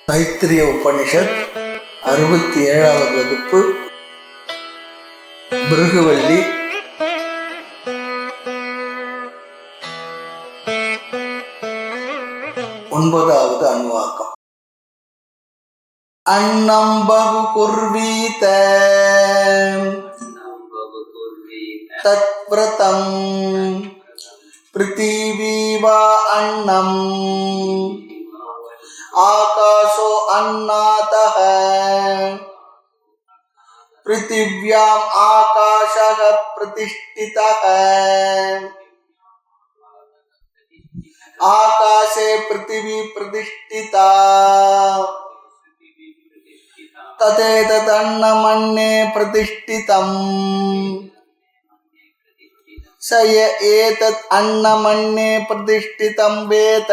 தைத்திரிய உபனிஷத் 67வது வகுப்பு பிருகுவல்லி. ஒன்பதாவது அணுவாக்கம். அன்னம் பகு குர்வீத தத் வ்ரதம் பிருத்திவி வா அன்னம் ஆகாசோ அன்னாதஹ பிருத்திவ்யாம் ஆகாஷஹ பிரதிஷ்டிதஹ ஆகாஷே பிருத்திவி பிரதிஷ்டிதா ததேதத் அன்னமன்யே பிரதிஷ்டிதம் சய ஏதத் அன்னமன்யே பிரதிஷ்டிதம் வேத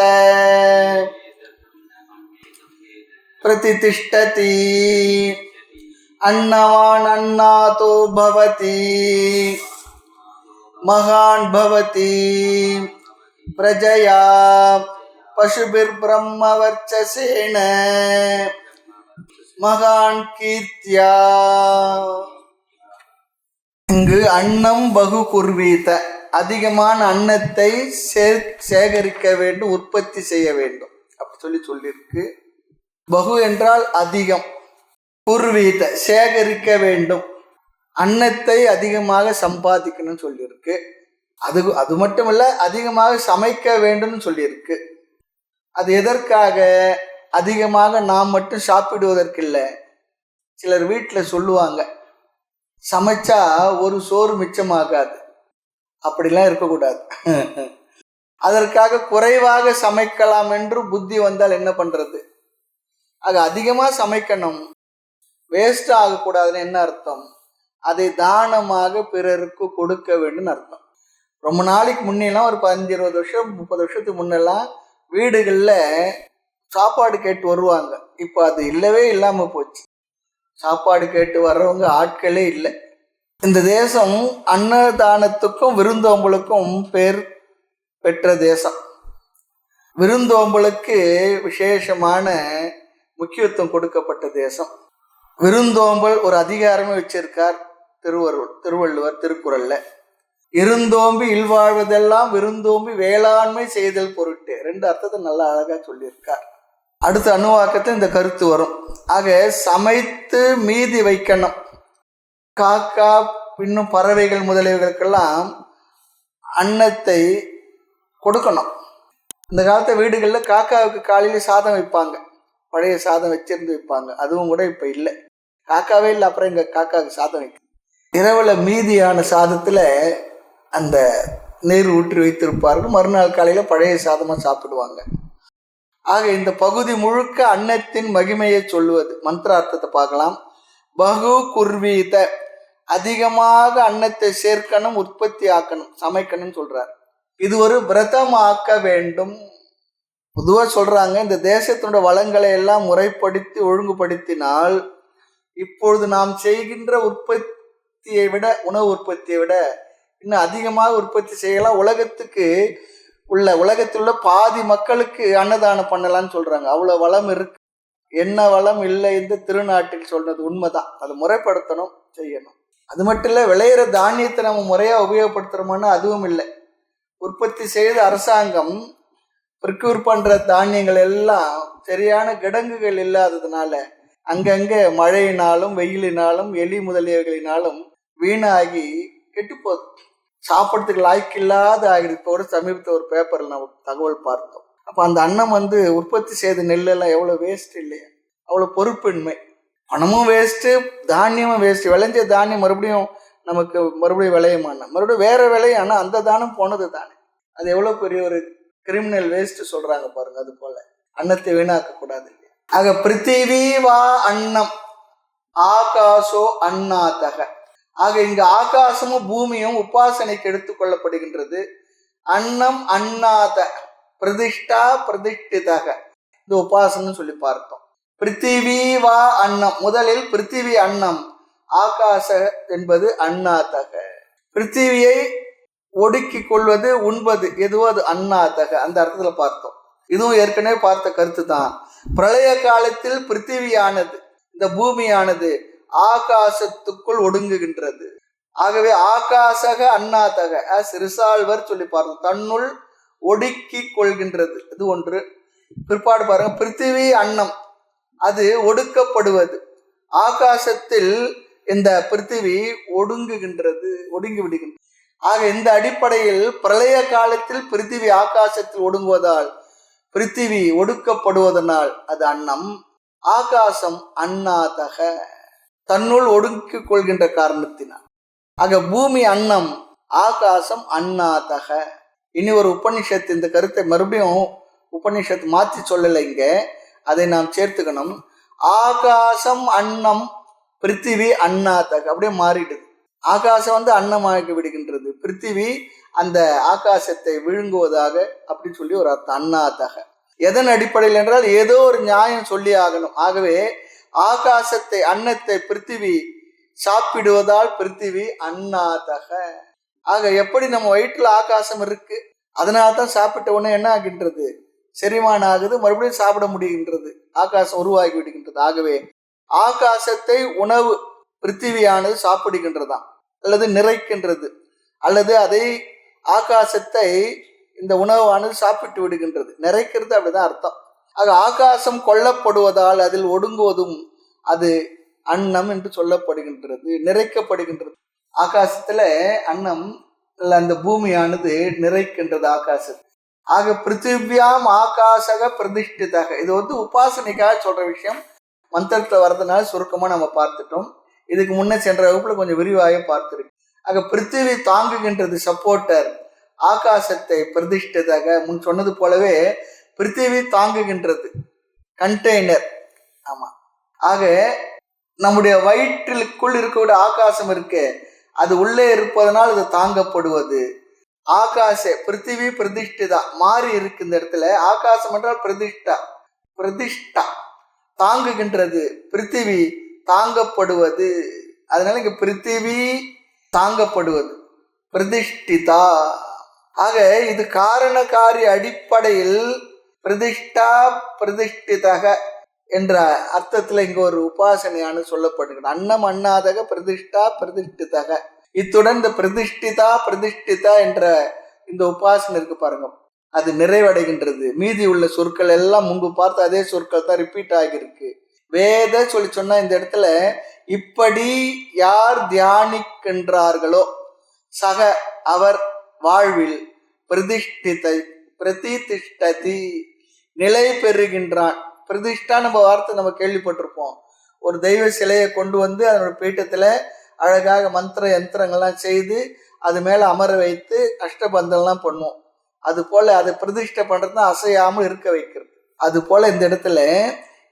பிரதிஷ்டதி. அன்னவான் அன்னாதோ பவதி மகான் பவதி பிரஜயா பசுபிர் பிரம்ம வர்ச்சசேன மகான் கீர்த்தியா. இங்கு அன்னம் பகு குர்வீத, அதிகமான அன்னத்தை சேகரிக்க வேண்டும், உற்பத்தி செய்ய வேண்டும் அப்படி சொல்லியிருக்கு. பகு என்றால் அதிகம், குர்வீத சேகரிக்க வேண்டும், அன்னத்தை அதிகமாக சம்பாதிக்கணும்னு சொல்லியிருக்கு. அது மட்டும் இல்லை, அதிகமாக சமைக்க வேண்டும்னு சொல்லியிருக்கு. அது எதற்காக? அதிகமாக நாம் மட்டும் சாப்பிடுவதற்கு இல்லை. சிலர் வீட்டில் சொல்லுவாங்க, சமைச்சா ஒரு சோறு மிச்சமாகாது. அப்படிலாம் இருக்கக்கூடாது. அதற்காக குறைவாக சமைக்கலாம் என்று புத்தி வந்தால் என்ன பண்ணுறது? ஆக அதிகமாக சமைக்கணும், வேஸ்ட் ஆகக்கூடாதுன்னு என்ன அர்த்தம்? அதை தானமாக பிறருக்கு கொடுக்க வேண்டும் அர்த்தம். ரொம்ப நாளைக்கு முன்னெல்லாம், ஒரு 15-20 வருஷம் 30 வருஷத்துக்கு முன்னெல்லாம் வீடுகளில் சாப்பாடு கேட்டு வருவாங்க. இப்போ அது இல்லவே இல்லாமல் போச்சு. சாப்பாடு கேட்டு வர்றவங்க ஆட்களே இல்லை. இந்த தேசம் அன்னதானத்துக்கும் விருந்தோம்பலுக்கும் பேர் பெற்ற தேசம். விருந்தோம்பலுக்கு விசேஷமான முக்கியத்துவம் கொடுக்கப்பட்ட தேசம். விருந்தோம்பல் ஒரு அதிகாரமே வச்சிருக்கார் திருவள்ளுவர் திருக்குறள்ல. இருந்தோம்பி இல்வாழ்வதெல்லாம் விருந்தோம்பி வேளாண்மை செய்தல் பொருட்டு. 2 அர்த்தத்தை நல்லா அழகா சொல்லியிருக்கார். அடுத்த அணுவாக்கத்தில் இந்த கருத்து வரும். ஆக சமைத்து மீதி வைக்கணும். காக்கா இன்னும் பறவைகள் முதலியவர்களுக்கெல்லாம் அன்னத்தை கொடுக்கணும். இந்த காலத்து வீடுகளில் காக்காவுக்கு காலையில் சாதம் வைப்பாங்க, பழைய சாதம் வச்சிருந்து வைப்பாங்க. அதுவும் கூட இப்போ இல்லை, காக்காவே இல்லை. அப்புறம் எங்கள் காக்காவுக்கு சாதம் வைக்க, இரவில் மீதியான சாதத்தில் அந்த நீர் ஊற்றி வைத்திருப்பார்கள். மறுநாள் காலையில் பழைய சாதமாக சாப்பிடுவாங்க. ஆக இந்த பகுதி முழுக்க அன்னத்தின் மகிமையை சொல்லுவது. மந்திரார்த்தத்தை பார்க்கலாம். பகு குர்வீத, அதிகமாக அன்னத்தை சேர்க்கணும், உற்பத்தி ஆக்கணும், சமைக்கணும்னு சொல்றார். இது ஒரு விரதம் ஆக்க வேண்டும். பொதுவாக சொல்றாங்க, இந்த தேசத்தினுடைய வளங்களை எல்லாம் முறைப்படுத்தி ஒழுங்குபடுத்தினால் இப்பொழுது நாம் செய்கின்ற உற்பத்தியை விட, உணவு உற்பத்தியை விட இன்னும் அதிகமாக உற்பத்தி செய்யலாம். உலகத்தில் உள்ள பாதி மக்களுக்கு அன்னதானம் பண்ணலான்னு சொல்றாங்க. அவ்வளோ வளம் இருக்கு. என்ன வளம் இல்லை இந்த திருநாட்டில் சொல்றது உண்மைதான். அதை முறைப்படுத்தணும், செய்யணும். அது மட்டும் இல்லை, விளையிற தானியத்தை நம்ம முறையாக உபயோகப்படுத்துகிறோம்னா அதுவும் இல்லை. உற்பத்தி செய்த அரசாங்கம் ப்ரிக்யூர் பண்ணுற தானியங்கள் எல்லாம் சரியான கிடங்குகள் இல்லாததுனால அங்கங்கே மழையினாலும் வெயிலினாலும் எலி முதலியவர்களினாலும் வீணாகி கெட்டு போகுது. சாப்பிட்றதுக்கு லாய்க்கு இல்லாத ஆகிடுது. இப்போ ஒரு சமீபத்தில் ஒரு பேப்பரில் நம்ம தகவல் பார்த்தோம். அப்போ அந்த அன்னம் உற்பத்தி செய்த நெல்லெல்லாம் எவ்வளோ வேஸ்ட் இல்லையா? அவ்வளோ பொறுப்பின்மை. பணமும் வேஸ்ட்டு, தானியமும் வேஸ்ட்டு. விளைஞ்ச தானியம் மறுபடியும் விளையுமானா, மறுபடியும் வேற விளையும். ஆனால் அந்த தானம் போனது தானே. அது எவ்வளோ பெரிய ஒரு கிரிமினல் வேஸ்ட் சொல்றாங்க பாருங்க. அது போல அன்னத்தை வீணாக்க கூடாது. ஆக பிருத்திவி வா அன்னம் ஆகாசோ அன்னாதக. ஆக இங்கு ஆகாசமும் பூமியும் உபாசனைக்கு எடுத்துக்கொள்ளப்படுகின்றது. அன்னம் அன்னாத பிரதிஷ்டா பிரதிஷ்டிதக, இந்த உபாசனம் சொல்லி பார்த்தோம். பிருத்திவி வா அன்னம், முதலில் பிருத்திவி அன்னம், ஆகாச என்பது அன்னாதக. பிருத்திவியை ஒடுக்கி கொள்வது, உண்பது எதுவோ அது அன்னாதக, அந்த அர்த்தத்தில் பார்த்தோம். இதுவும் ஏற்கனவே பார்த்த கருத்து தான். பிரளய காலத்தில் பிருத்திவியானது, இந்த பூமியானது ஆகாசத்துக்குள் ஒடுங்குகின்றது. ஆகவே ஆகாசக அண்ணாதக ரிசால்வர் சொல்லி பாருங்க, தன்னுள் ஒடுக்கி கொள்கின்றது. இது ஒன்று. பிற்பாடு பாருங்க, பிருத்திவி அன்னம் அது ஒடுக்கப்படுவது. ஆகாசத்தில் இந்த பிருத்திவி ஒடுங்குகின்றது, ஒடுங்கி விடுகின்றது. ஆக இந்த அடிப்படையில் பிரளய காலத்தில் பிருத்திவி ஆகாசத்தில் ஒடுங்குவதால், பிருத்திவி ஒடுக்கப்படுவதனால் அது அன்னம். ஆகாசம் அண்ணாதக தன்னுள் ஒடுக்கிக் கொள்கின்ற காரணத்தினால். ஆக பூமி அன்னம், ஆகாசம் அண்ணாதக. இனி ஒரு உபநிஷத்து இந்த கருத்தை மறுபடியும் உபநிஷத்து மாற்றி சொல்லலை, இங்க அதை நாம் சேர்த்துக்கணும். ஆகாசம் அன்னம், பிருத்திவி அண்ணாதக அப்படியே மாறிடுது. ஆகாசம் அன்னமாகி விடுகின்றது, பிருத்திவி அந்த ஆகாசத்தை விழுங்குவதாக அப்படி சொல்லி ஒரு அர்த்தம். அண்ணாதக எதன் அடிப்படையில் என்றால் ஏதோ ஒரு நியாயம் சொல்லி ஆகணும். ஆகவே ஆகாசத்தை அன்னத்தை பிருத்திவி சாப்பிடுவதால் பிருத்திவி அண்ணாதக. ஆக எப்படி நம்ம வயிற்றுல ஆகாசம் இருக்கு, அதனால தான் சாப்பிட்ட உடனே என்ன ஆகின்றது, செரிமானம் ஆகுது, மறுபடியும் சாப்பிட முடிகின்றது, ஆகாசம் உருவாகி விடுகின்றது. ஆகவே ஆகாசத்தை உணவு பிருத்திவியானது சாப்பிடுகின்றதாம், அல்லது நிறைக்கின்றது, அல்லது அதை ஆகாசத்தை இந்த உணவானது சாப்பிட்டு விடுகின்றது, நிறைக்கிறது, அப்படிதான் அர்த்தம். ஆக ஆகாசம் கொல்லப்படுவதால் அதில் ஒடுங்குவதும் அது அன்னம் என்று சொல்லப்படுகின்றது, நிறைக்கப்படுகின்றது. ஆகாசத்துல அன்னம் அந்த பூமியானது நிறைக்கின்றது ஆகாசத்தை. ஆக பிருத்திவியாம் ஆகாசக பிரதிஷ்டிதாக. இது உபாசனைக்காக சொல்ற விஷயம், மந்திரத்துல வர்றதுனால சுருக்கமா நம்ம பார்த்துட்டோம். இதுக்கு முன்ன சென்ற வகுப்புல கொஞ்சம் விரிவாக பார்த்துருக்கு. ஆக பிருத்திவி தாங்குகின்றது, சப்போர்ட்டர். ஆகாசத்தை பிரதிஷ்டிதாக முன் சொன்னது போலவே பிருத்திவி தாங்குகின்றது, கண்டெய்னர். ஆமா. ஆக நம்முடைய வயிற்றுக்குள் இருக்கக்கூடிய ஆகாசம் இருக்கு, அது உள்ளே இருப்பதனால் அது தாங்கப்படுவது. ஆகாச பிருத்திவி பிரதிஷ்டிதா மாறி இருக்கு இந்த இடத்துல. ஆகாசம் என்றால் பிரதிஷ்டா, பிரதிஷ்டா தாங்குகின்றது, பிருத்திவி தாங்கப்படுவது. அதனால இங்க பிருத்திவி தாங்கப்படுவது, பிரதிஷ்டிதா. ஆக இது காரணக்காரி அடிப்படையில் பிரதிஷ்டா பிரதிஷ்டிதக என்ற அர்த்தத்துல இங்க ஒரு உபாசனையான சொல்லப்படுகிறது. அன்னம் அண்ணாதக பிரதிஷ்டா பிரதிஷ்டிதக. இத்துடன் இந்த பிரதிஷ்டிதா பிரதிஷ்டிதா என்ற இந்த உபாசனை இருக்கு பாருங்க, அது நிறைவடைகின்றது. மீதி உள்ள சொற்கள் எல்லாம் முன்பு பார்த்து அதே சொற்கள் தான் ரிப்பீட் ஆகியிருக்கு. வேத சொன்னா இந்த இடத்துல இப்படி யார் தியானிக்கின்றார்களோ சக அவர் வாழ்வில் பிரதிஷ்டிதை பிரதிஷ்டதி நிலை பெறுகின்றான். பிரதிஷ்டா நம்ம வார்த்தை நம்ம கேள்விப்பட்டிருப்போம். ஒரு தெய்வ சிலையை கொண்டு அதனோட பீட்டத்துல அழகாக மந்திர யந்திரங்கள்லாம் செய்து அது மேல அமர வைத்து அஷ்டபந்தம்லாம் பண்ணுவோம். அது போல அதை பிரதிஷ்டை பண்றது அசையாமல் இருக்க வைக்கிறது. அது போல இந்த இடத்துல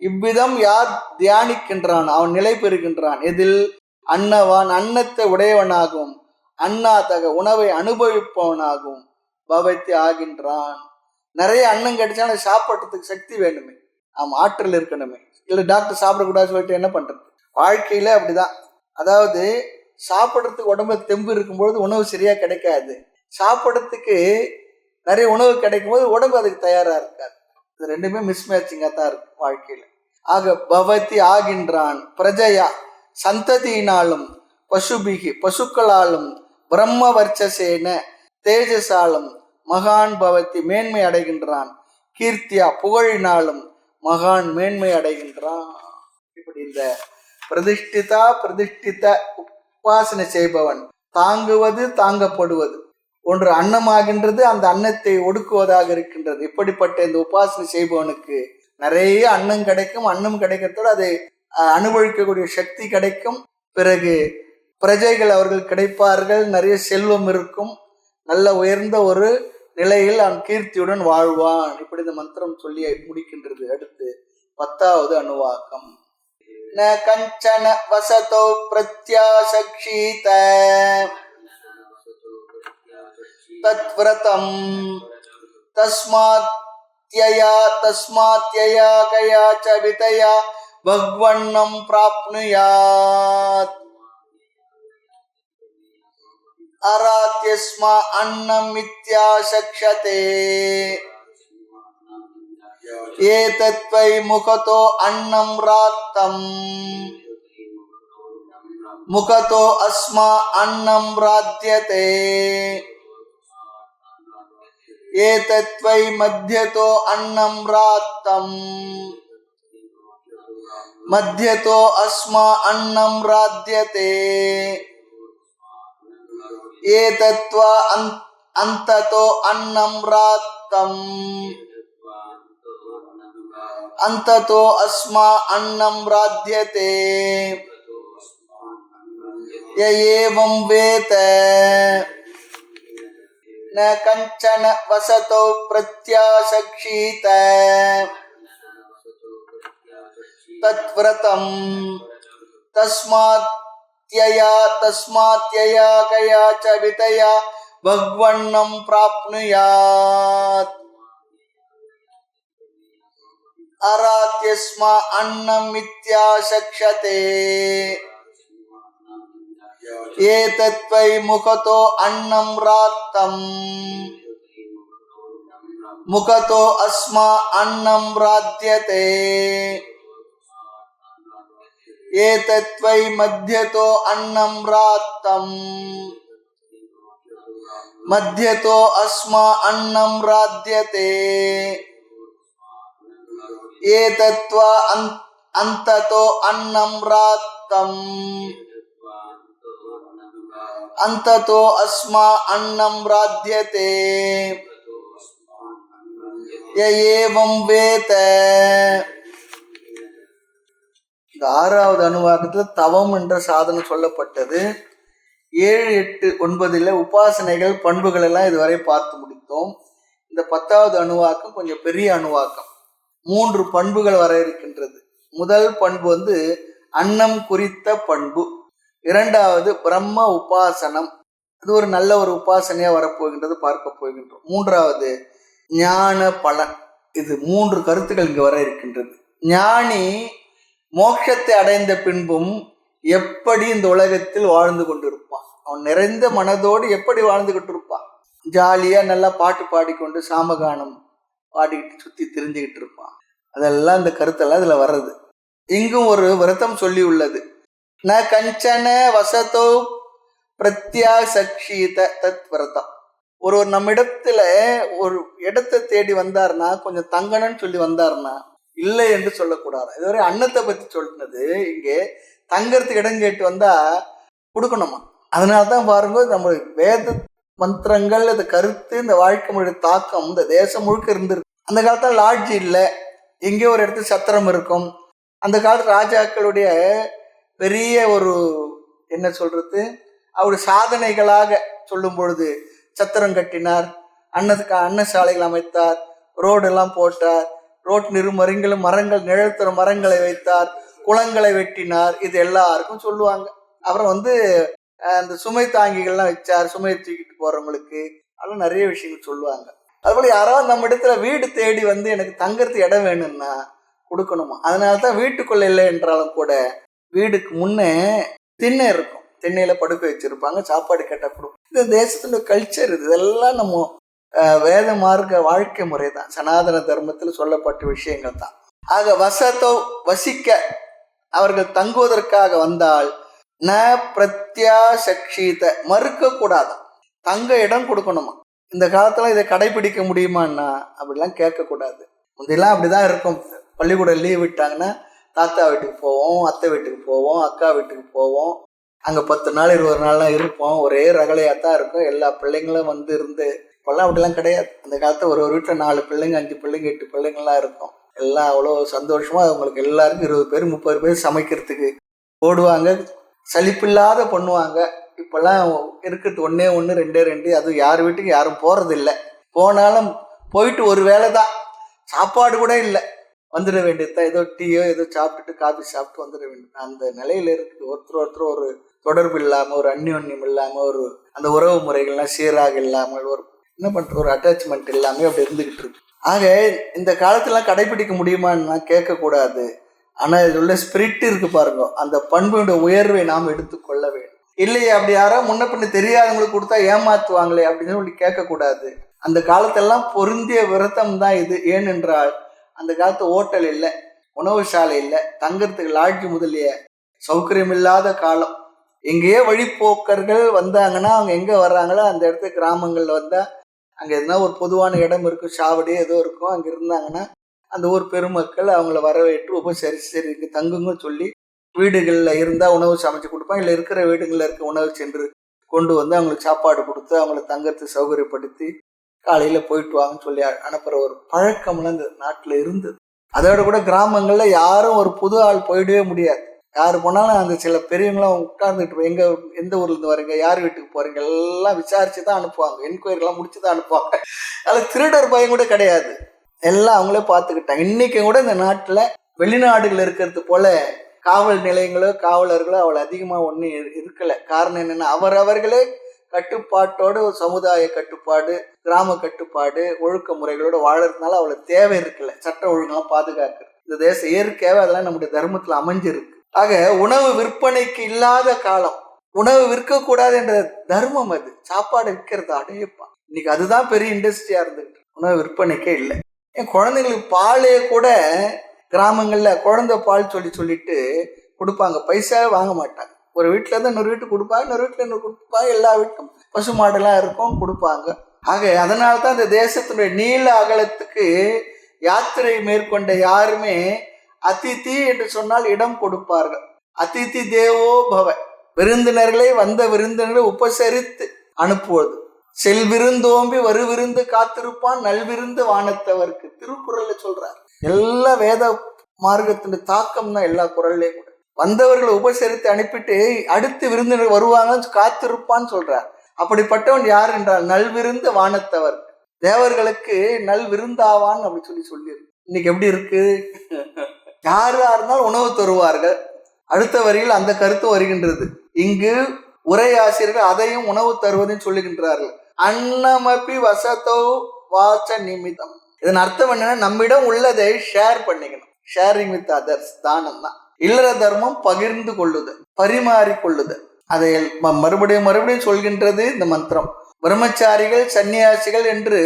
இவ்விதம் யார் தியானிக்கின்றான் அவன் நிலை பெறுகின்றான். இதில் அன்னவான் அன்னத்தை உடையவனாகவும் அண்ணாதக உணவை அனுபவிப்பவனாகவும் பவத்தி ஆகின்றான். நிறைய அன்னம் கிடைச்சாலும் சாப்பிட்றதுக்கு சக்தி வேணுமே, ஆற்றல் இருக்கணுமே. இல்லை டாக்டர் சாப்பிடக்கூடாது சொல்லிட்டு என்ன பண்றது? வாழ்க்கையில அப்படிதான். அதாவது சாப்பிட்றதுக்கு உடம்புல தெம்பு இருக்கும்பொழுது உணவு சரியா கிடைக்காது, சாப்பிட்றதுக்கு நிறைய உணவு கிடைக்கும் போது உடம்பு அதுக்கு தயாரா இருக்காது. இது ரெண்டுமே மிஸ்மேட்சிங்கா தான் இருக்கு வாழ்க்கையில. ஆக பவதி ஆகின்றான், பிரஜையா சந்ததியினாலும் பசுபிகி பசுக்களாலும் பிரம்ம வர்ச்சசேன தேஜசாலும் மகான் பவதி மேன்மை அடைகின்றான், கீர்த்தியா புகழினாலும் மகான் மேன்மை அடைகின்றான். இப்படி இந்த பிரதிஷ்டிதா பிரதிஷ்டித உபாசனை செய்பவன் தாங்குவது தாங்கப்படுவது ஒன்று அன்னமாகின்றது, அந்த அன்னத்தை ஒடுக்குவதாக இருக்கின்றது. இப்படிப்பட்ட இந்த உபாசனை செய்பவனுக்கு நிறைய அன்னம் கிடைக்கும். அன்னம் கிடைக்கிறதோடு அதை அனுபவிக்கக்கூடிய சக்தி கிடைக்கும். பிறகு பிரஜைகள் அவர்கள் கிடைப்பார்கள், நிறைய செல்வம் இருக்கும், நல்ல உயர்ந்த ஒரு நிலையில் அவன் கீர்த்தியுடன் வாழ்வான். இப்படி இந்த மந்திரம் சொல்லி முடிக்கின்றது. அடுத்து 10வது அணுவாக்கம். ந கஞ்சன வசதோ பிரத்யாசக்ஷீத தத்வ்ரதம் தஸ்மாத்யயா கயா ச விதயா பக்வன்னம் பிராப்னுயாத் அராத்யஸ்மா அன்னம் மித்யாசக்ஷதே ஏதத்வை முகதோ அன்னம் ராத்தம் முகதோ அஸ்மா அன்னம் ராத்யதே ஏதத்வை மத்யதோ அன்னம் ராத்தம் மத்யதோ அஸ்மா அன்னம் ராத்யதே ஏதத்வா அந்ததோ அன்னம் ராத்தம் அந்ததோ அஸ்மா அன்னம் ராத்யதே ய ஏவம் வேத ந கஞ்சன வசதோ பிரத்யாசக்ஷீத தத்வ்ரதம் தஸ்மாத்யயா கயா ச விதயா பக்வன்னம் பிராப்னுயாத் அராத்யஸ்மா அன்னம் மித்யாசக்ஷதே ஏதத்வை முகதோ அன்னம் ராத்தம் முகதோ அஸ்மா அன்னம் ராத்யதே ஏதத்வை மத்யதோ அன்னம் ராத்தம் மத்யதோ அஸ்மா அன்னம் ராத்யதே ஏதத்வா அந்ததோ அன்னம் ராத்தம் அந்ததோ அஸ்மா அன்னம் ராத்யதே ய ஏவம் வேத. இந்த 6வது அணுவாக்கத்துல தவம் என்ற சாதனம் சொல்லப்பட்டது. 7, 8, 9 உபாசனைகள் பண்புகள் எல்லாம் இதுவரை பார்த்து முடித்தோம். இந்த 10வது அணுவாக்கம் கொஞ்சம் பெரிய அணுவாக்கம். 3 பண்புகள் வர இருக்கின்றது. முதல் பண்பு அன்னம் குறித்த பண்பு. 2வது பிரம்ம உபாசனம், இது ஒரு நல்ல ஒரு உபாசனையா வரப்போகின்றது, பார்க்க போகின்றோம். 3வது ஞான பலன். இது 3 கருத்துக்கள் இங்கு வர இருக்கின்றது. ஞானி மோட்சத்தை அடைந்த பின்பும் எப்படி இந்த உலகத்தில் வாழ்ந்து கொண்டிருப்பான், அவன் நிறைந்த மனதோடு எப்படி வாழ்ந்து கொண்டிருப்பான், ஜாலியா நல்லா பாட்டு பாடிக்கொண்டு சாமகானம் பாடிக்கிட்டு சுத்தி திரிஞ்சுக்கிட்டு இருப்பான். அதெல்லாம் இந்த கருத்தெல்லாம் இதுல வர்றது. இங்கும் ஒரு விரதம் சொல்லி உள்ளது. ந கஞ்சன வசதோ பிரத்யாசக்ஷீத தத் விரதம். ஒரு நம்மிடத்துல ஒரு இடத்தை தேடி வந்தார்னா, கொஞ்சம் தங்கணும்னு சொல்லி வந்தார்னா இல்லை என்று சொல்லக்கூடாது. இதுவரை அன்னத்தை பத்தி சொல்றது, இங்கே தங்கறதுக்கு இடம் கேட்டு வந்தா கொடுக்கணுமா. அதனால்தான் பாருங்க, நம்ம வேத மந்திரங்கள், இந்த கருத்து, இந்த வாழ்க்கை மொழி தாக்கம் இந்த தேசம் முழுக்க இருந்திருக்கு. அந்த காலத்துல லாட்ஜ் இல்லை, எங்கேயோ ஒரு இடத்துல சத்திரம் இருக்கும். அந்த காலத்து ராஜாக்களுடைய பெரிய ஒரு என்ன சொல்றது, அவருடைய சாதனைகளாக சொல்லும் பொழுது சத்திரம் கட்டினார், அன்னசாலைகள் அமைத்தார், ரோடு எல்லாம் போட்டார், ரோட் மரங்கள் நிழல் தரும் மரங்களை வைத்தார், குளங்களை வெட்டினார், இது எல்லாருக்கும் சொல்லுவாங்க. அப்புறம் அந்த சுமை தாங்கிகள்லாம் வச்சார், சுமையை தூக்கிட்டு போறவங்களுக்கு, அதெல்லாம் நிறைய விஷயங்கள் சொல்லுவாங்க. அதுபோல யாராவது நம்ம இடத்துல வீடு தேடி எனக்கு தங்கறதுக்கு இடம் வேணும்னா கொடுக்கணுமா. அதனாலதான் வீட்டுக்குள்ள இல்லை என்றாலும் கூட வீடுக்கு முன்னே திண்ணை இருக்கும், திண்ணையில படுக்க வச்சிருப்பாங்க, சாப்பாடு கேட்டா கொடுக்கும். இந்த தேசத்துல கல்ச்சர் இதெல்லாம் நம்ம வேத மார்க்க வாழ்க்கை முறை தான், சனாதன தர்மத்தில் சொல்லப்பட்ட விஷயங்கள் தான். ஆக வசத்தோ வசிக்க அவர்கள் தங்குவதற்காக வந்தால் ந பிரத்யாசக்ஷீத மறுக்க கூடாதான், தங்க இடம் கொடுக்கணுமா. இந்த காலத்துல இதை கடைபிடிக்க முடியுமான்னா அப்படிலாம் கேட்கக்கூடாது. முந்தையெல்லாம் அப்படிதான் இருக்கும். பள்ளிக்கூடம் லீவ் விட்டாங்கன்னா தாத்தா வீட்டுக்கு போவோம், அத்தை வீட்டுக்கு போவோம், அக்கா வீட்டுக்கு போவோம். அங்கே 10 நாள் 20 நாள்லாம் இருப்போம். ஒரே ரகலையாக தான் இருக்கும். எல்லா பிள்ளைங்களும் இருந்து. இப்போல்லாம் அப்படிலாம் கிடையாது. அந்த காலத்தில் ஒரு வீட்டில் 4 பிள்ளைங்க, 5 பிள்ளைங்க, 8 பிள்ளைங்கள்லாம் இருக்கும். எல்லாம் அவ்வளோ சந்தோஷமாக அவங்களுக்கு எல்லாருக்கும் 20 பேர் 30 பேர் சமைக்கிறதுக்கு போடுவாங்க. சலிப்பில்லாத பண்ணுவாங்க. இப்போல்லாம் இருக்கிறது 1, 1, 2, 2. அதுவும் யார் வீட்டுக்கு யாரும் போகிறதில்லை. போனாலும் போயிட்டு ஒரு வேளை தான், சாப்பாடு கூட இல்லை, வந்துட வேண்டியதுதான். ஏதோ டீயோ ஏதோ சாப்பிட்டுட்டு காபி சாப்பிட்டு வந்துட வேண்டியது. அந்த நிலையில இருக்குது. ஒருத்தர் ஒரு தொடர்பு இல்லாமல், ஒரு அந்யோன்யம் இல்லாமல், ஒரு அந்த உறவு முறைகள்லாம் சீராக இல்லாமல், ஒரு என்ன பண்ணுற ஒரு அட்டாச்மெண்ட் இல்லாமல் அப்படி இருந்துகிட்டு இருக்கு. ஆக இந்த காலத்துலாம் கடைபிடிக்க முடியுமான்னா கேட்கக்கூடாது. ஆனால் இது உள்ள ஸ்பிரிட் இருக்கு பாருங்க, அந்த பண்புடைய உயர்வை நாம் எடுத்துக்கொள்ள வேண்டும். இல்லையே அப்படி யாரோ முன்ன பின்ன தெரியாதவங்களுக்கு கொடுத்தா ஏமாத்துவாங்களே அப்படின்னு சொல்லி கேட்கக்கூடாது. அந்த காலத்தெல்லாம் பொருந்திய விரதம் தான் இது. ஏனென்றால் அந்த காலத்து ஹோட்டல் இல்லை, உணவு சாலை இல்லை, தங்கறதுக்கு லாட்ஜ் முதலிய சௌகரியம் இல்லாத காலம். எங்கேயோ வழிப்போக்கர்கள் வந்தாங்கன்னா அவங்க எங்கே வர்றாங்களோ அந்த இடத்துக்கு கிராமங்களில் வந்தால் அங்கே எதுனா ஒரு பொதுவான இடம் இருக்கும், சாவடி ஏதோ இருக்கும், அங்கே இருந்தாங்கன்னா அந்த ஊர் பெருமக்கள் அவங்கள வரவேற்று உபசரித்து சரி இங்கே தங்குங்க சொல்லி வீடுகளில் இருந்தால் உணவு சமைச்சு கொடுப்பாங்க. இல்லை இருக்கிற வீடுகளில் இருக்க உணவு சென்று கொண்டு வந்து அவங்களுக்கு சாப்பாடு கொடுத்து அவங்கள தங்கறதுக்கு சௌகரியப்படுத்தி காலையில் போயிட்டு வாங்கன்னு சொல்லி அனுப்புகிற ஒரு பழக்கம்லாம் இந்த நாட்டில் இருந்தது. அதோட கூட கிராமங்களில் யாரும் ஒரு புது ஆள் போயிடவே முடியாது. யார் போனாலும் அந்த சில பெரியவங்களாம் உட்கார்ந்துட்டு எங்கே எந்த ஊர்லேருந்து வரீங்க, யார் வீட்டுக்கு போகிறீங்க எல்லாம் விசாரித்து தான் அனுப்புவாங்க, என்கொயரிலாம் முடிச்சு தான் அனுப்புவாங்க. அதில் திருடர் பயம் கூட கிடையாது, எல்லாம் அவங்களே பார்த்துக்கிட்டாங்க. இன்றைக்கும் கூட இந்த நாட்டில் வெளிநாடுகள் இருக்கிறது போல காவல் நிலையங்களோ காவலர்களோ அவ்வளோ அதிகமாக ஒன்றும் இருக்கலை. காரணம் என்னென்னா அவரவர்களே கட்டுப்பாட்டோடு ஒரு சமுதாய கட்டுப்பாடு, கிராம கட்டுப்பாடு, ஒழுக்க முறைகளோடு வாழறதுனால அவ்வளோ தேவை இருக்குல்ல. சட்ட ஒழுங்கெல்லாம் பாதுகாக்கிறது இந்த தேசம் இயற்கையாகவே அதெல்லாம் நம்முடைய தர்மத்தில் அமைஞ்சிருக்கு. ஆக உணவு விற்பனைக்கு இல்லாத காலம், உணவு விற்கக்கூடாது என்ற தர்மம், அது சாப்பாடு விற்கிறது அடையப்பா. இன்னைக்கு அதுதான் பெரிய இண்டஸ்ட்ரியா இருந்துகிட்டு, உணவு விற்பனைக்கே இல்லை. என் குழந்தைங்களுக்கு பாலே கூட கிராமங்களில் குழந்தை பால் சொல்லிட்டு கொடுப்பாங்க, பைசாவே வாங்க மாட்டாங்க. ஒரு வீட்டில் இருந்து இன்னொரு வீட்டுக்கு கொடுப்பாங்க, இன்னொரு வீட்டில் இன்னொரு கொடுப்பாங்க, எல்லா வீட்டும் பசு மாடெல்லாம் இருக்கும் கொடுப்பாங்க. ஆக அதனால தான் இந்த தேசத்தினுடைய நீள அகலத்துக்கு யாத்திரை மேற்கொண்ட யாருமே அதிதி என்று சொன்னால் இடம் கொடுப்பார்கள். அதிதி தேவோ பவ, விருந்தினர்களை வந்த விருந்தினர்களை உபசரித்து அனுப்புவது. செல்விருந்தோம்பி வருவிருந்து காத்திருப்பான் நல்விருந்து வானத்தவருக்கு, திருக்குறள்ல சொல்றார். எல்லா வேத மார்க்கத்தின் தாக்கம் தான் எல்லா குறள்லையும் கூட. வந்தவர்களை உபசரித்து அனுப்பிட்டு அடுத்து விருந்தினர் வருவாங்கன்னு காத்திருப்பான்னு சொல்றார். அப்படிப்பட்டவன் யார் என்றால் நல்விருந்து வானத்தவர், தேவர்களுக்கு நல் விருந்தாவான் அப்படி சொல்லியிருக்கு. இன்னைக்கு எப்படி இருக்கு? யாரா இருந்தாலும் உணவு தருவார்கள். அடுத்த வரியில் அந்த கருத்து வருகின்றது. இங்கு உரையாசிரியர்கள் அதையும் உணவு தருவதையும் சொல்லுகின்றார்கள். அன்னமபி வசதோ வாச நிமிதம். இதன் அர்த்தம் என்னன்னா, நம்மிடம் உள்ளதை ஷேர் பண்ணிக்கணும். ஷேரிங் வித் அதர்ஸ் தானம் தான். இல்லற தர்மம் பகிர்ந்து கொள்ளுதல், பரிமாறி கொள்ளுதல். அதை மறுபடியும் சொல்கின்றது இந்த மந்திரம். பிரம்மச்சாரிகள் சன்னியாசிகள் என்று